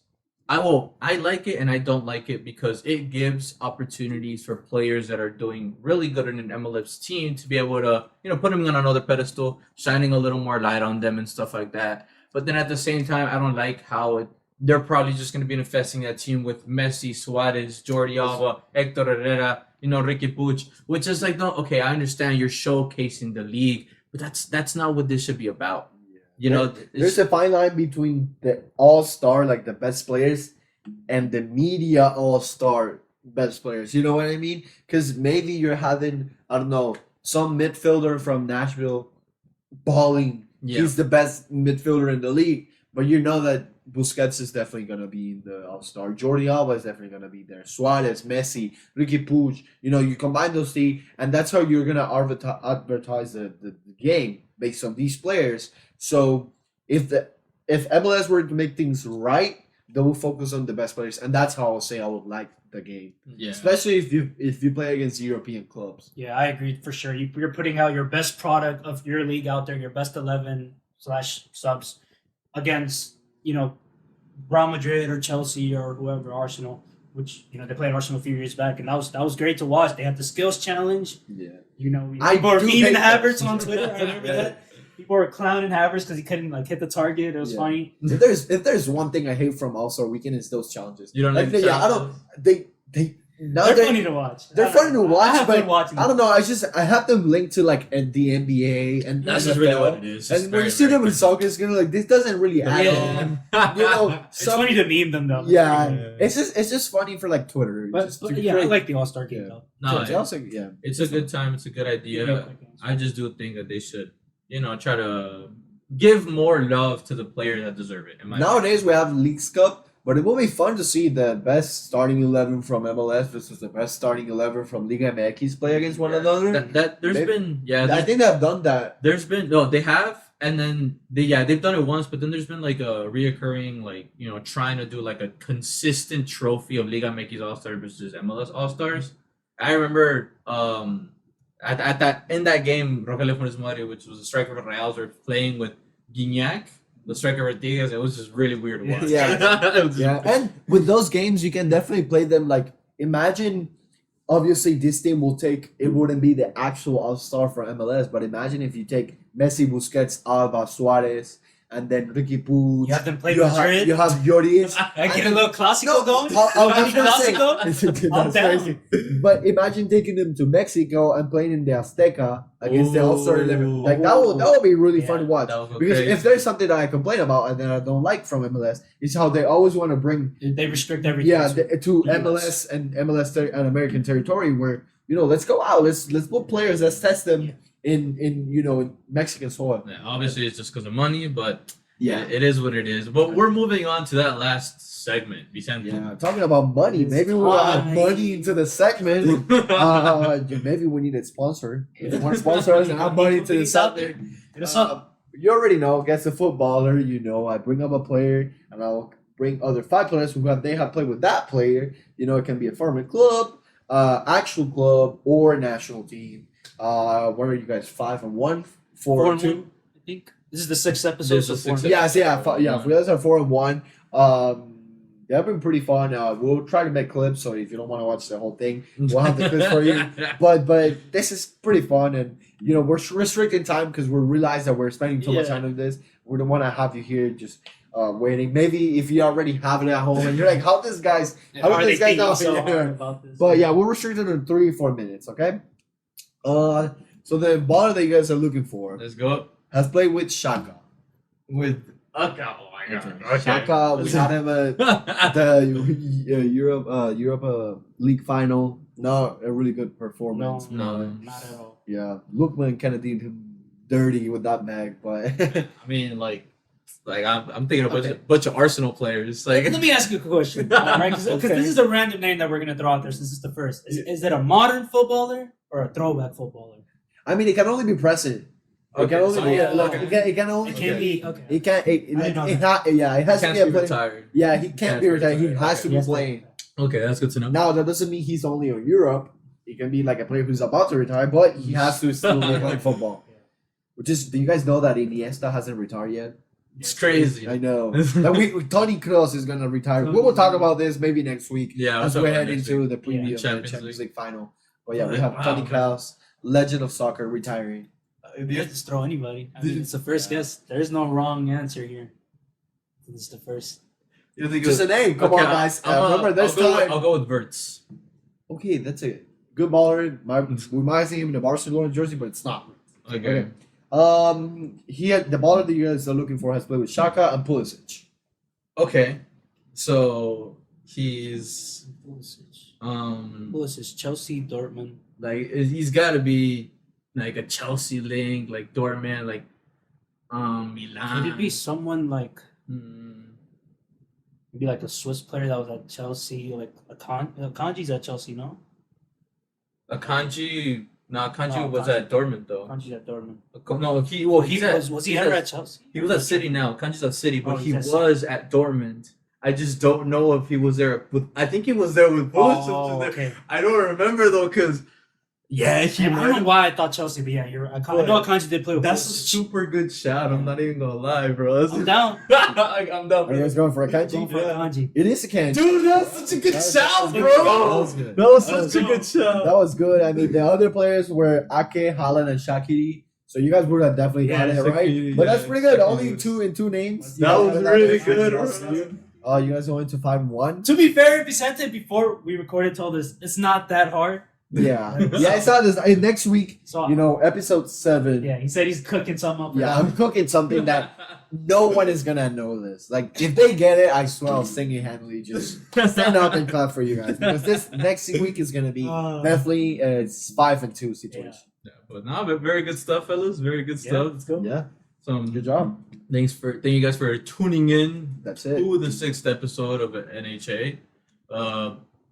I like it and I don't like it because it gives opportunities for players that are doing really good in an MLS team to be able to, put them on another pedestal, shining a little more light on them and stuff like that. But then at the same time, I don't like how they're probably just going to be infesting that team with Messi, Suarez, Jordy Alba, Hector Herrera, Ricky Puig, which is like, no, okay, I understand you're showcasing the league, but that's not what this should be about. There's a fine line between the all-star, like the best players, and the media all-star best players. You know what I mean? Because maybe you're having, I don't know, some midfielder from Nashville balling. Yeah. He's the best midfielder in the league, but you know that Busquets is definitely going to be in the all-star. Jordi Alba is definitely going to be there. Suarez, Messi, Ricky Puig. You combine those three, and that's how you're going to advertise the game based on these players. So if MLS were to make things right, they will focus on the best players, and that's how I'll say I would like the game. Yeah. Especially if you play against European clubs. Yeah, I agree for sure. You're putting out your best product of your league out there, your best 11/subs against Real Madrid or Chelsea or whoever, Arsenal, which they played Arsenal a few years back, and that was great to watch. They had the skills challenge. Yeah. People were memeing Havertz on Twitter. I remember that. People were clowning Havertz because he couldn't hit the target. It was funny. If there's one thing I hate from All-Star Weekend, it's those challenges. You don't like I don't. They're funny to watch. They're funny to watch, but I don't know. I have them linked to like the NBA and that's NFL, just really what it is. And when you see them in soccer, it's gonna this doesn't really add on. It's funny to meme them though. Yeah, it's just funny for like Twitter. But I like the All-Star game though. No, yeah, it's a good time. It's a good idea. I just do think that they should, try to give more love to the players that deserve it. Nowadays we have Leagues Cup. But it will be fun to see the best starting 11 from MLS versus the best starting 11 from Liga MX play against one another. I think they've done that. They have, and then they've done it once, but then there's been like a reoccurring trying to do like a consistent trophy of Liga MX All Stars versus MLS All Stars. I remember in that game, Rogelio Funes Mori, which was a striker for Reals, were playing with Gignac, the striker Rodriguez. It was just really weird to watch. Yeah. And with those games, you can definitely play them. Like, imagine, obviously, this team it wouldn't be the actual all-star for MLS, but imagine if you take Messi, Busquets, Alba, Suarez, and then Ricky Puig. You have them play Madrid. You have Jordy. I get a little Clásico going. That's crazy. But imagine taking them to Mexico and playing in the Azteca against the All-Star 11. Like that would be really fun to watch. Because if there's something that I complain about and that I don't like from MLS, is how they always want to bring. They restrict everything. Yeah, to MLS and and American territory where let's go out. Let's put players. Let's test them. Yeah. In Mexican soil. Yeah, obviously it's just because of money, but it is what it is. But we're moving on to that last segment, Vicente. Yeah, talking about money, maybe we'll add money into the segment. Maybe we need a sponsor. If you want to sponsor us and add money to the segment. You already know, guess a footballer, I bring up a player and I'll bring other 5 players they have played with that player. It can be a former club, actual club, or national team. What are you guys? 5-1, 4-2. I think this is the 6th episode. For you guys are 4-1. They've been pretty fun. We'll try to make clips, so if you don't want to watch the whole thing, we'll have the clips for you. But this is pretty fun, and we're restricting time because we realize that we're spending too much time on this. We don't want to have you here just waiting. Maybe if you already have it at home and you're like, how did this guy's not about this? But we're restricted to 3-4 minutes. Okay. So the baller that you guys are looking for, let's go, has played with Shaka. Oh my god. Okay. Shaka, we had him at the Europa League final. Not a really good performance. No, not at all. Yeah, Lookman kind of did him dirty with that bag, but I mean, I'm thinking of a bunch of Arsenal players. Let me ask you a question, right? Because this is a random name that we're gonna throw out there since it's the first. Is it a modern footballer or a throwback footballer? I mean, it can only be present. It can only be. It can only. It can't be. Okay. It can't. It has to be a player. Yeah, he can't be retired. He has to be playing. Okay, that's good to know. Now that doesn't mean he's only in Europe. He can be like a player who's about to retire, but he has to still be playing football. Which is, do you guys know that Iniesta hasn't retired yet? It's crazy. I know. That Toni Kroos is gonna retire. We will talk about this maybe next week. Yeah, as we'll we talk about head next into week. the preview Yeah, of the Champions Champions League. League final. But yeah, we have Wow, Toni man. Kroos, legend of soccer, retiring. You have to throw anybody. I mean, it's the first guess. There's no wrong answer here. This is the first. You think Just a name. Come on, guys. Remember this time. I'll go with Verts. Okay, that's a good baller. We might see him in the Barcelona jersey, but it's not. Okay. He had the baller that you guys are looking for has played with Xhaka and Pulisic. Okay. So he's Pulisic, Chelsea, Dortmund. like he's got to be like a Chelsea link, like Dortmund, like Milan. Could it be someone like Mm, maybe like a Swiss player that was at Chelsea, like Kanji's at Chelsea, no? Akanji? No, Akanji No, was Akanji. at Dortmund though. Kanji's at Dortmund. No, Was he ever at Chelsea? He was at City now. Kanji's at City, but Oh, he he's at was at Dortmund. I just don't know if he was there with. I think he was there with Pulisic. Oh, okay. I don't remember though, cause yeah, he I don't might know have. why I thought Chelsea, but yeah, you're right. I know Kanji did play with That's a Pulisic. super good shot. I'm not even gonna lie, bro. I'm down. I'm down. Are you guys going for a Going Kanji? for Kanji. It is a Kanji. Dude, that's such a good That shout, was bro. good. That was good. That was That was such a good shout. That was good. I mean, the other players were Ake, Haaland, and Shaqiri. So you guys would have definitely got it right. Shaqiri, But yeah, that's pretty good. Shaqiri Only was- two names. That was really good, bro. You guys going to 5-1? To be fair, Vicente, before we recorded, told us it's not that hard. Yeah. Yeah, I saw this. Next week, So episode 7. yeah, he said he's cooking something up. For Yeah, that. I'm cooking something that no one is gonna know this. Like, if they get it, I swear I'll single-handedly just stand up and clap for you guys. Because this next week is gonna be definitely it's 5-2 situation. Yeah, but no, but very good stuff, fellas. Very good Yeah, stuff. let's go. Yeah, Some good job. thank you guys for tuning in That's it. to the 6th episode of NHA.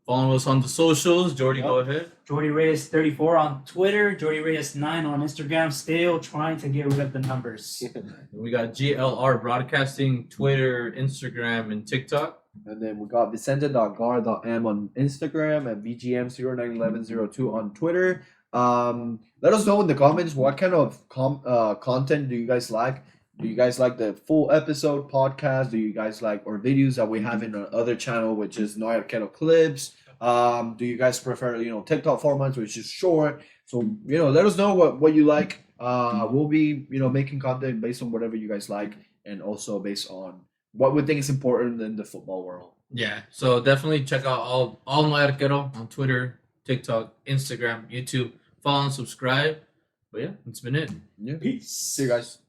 Follow us on the socials. Jordy, go ahead. Jordy Reyes 34 on Twitter, Jordy Reyes 9 on Instagram. Still trying to get rid of the numbers. We got GLR Broadcasting, Twitter, Instagram, and TikTok. And then we got Vicente.gar.m on Instagram and VGM091102 on Twitter. Let us know in the comments what kind of content do you guys like. Do you guys like the full episode podcast? Do you guys like our videos that we have in our other channel, which is No Hay Arquero Clips? Do you guys prefer, TikTok formats, which is short? So, let us know what you like. We'll be, making content based on whatever you guys like, and also based on what we think is important in the football world. Yeah, so definitely check out all No Hay Arquero on Twitter, TikTok, Instagram, YouTube. Follow and subscribe. But yeah, that's been it. Yeah. Peace. See you guys.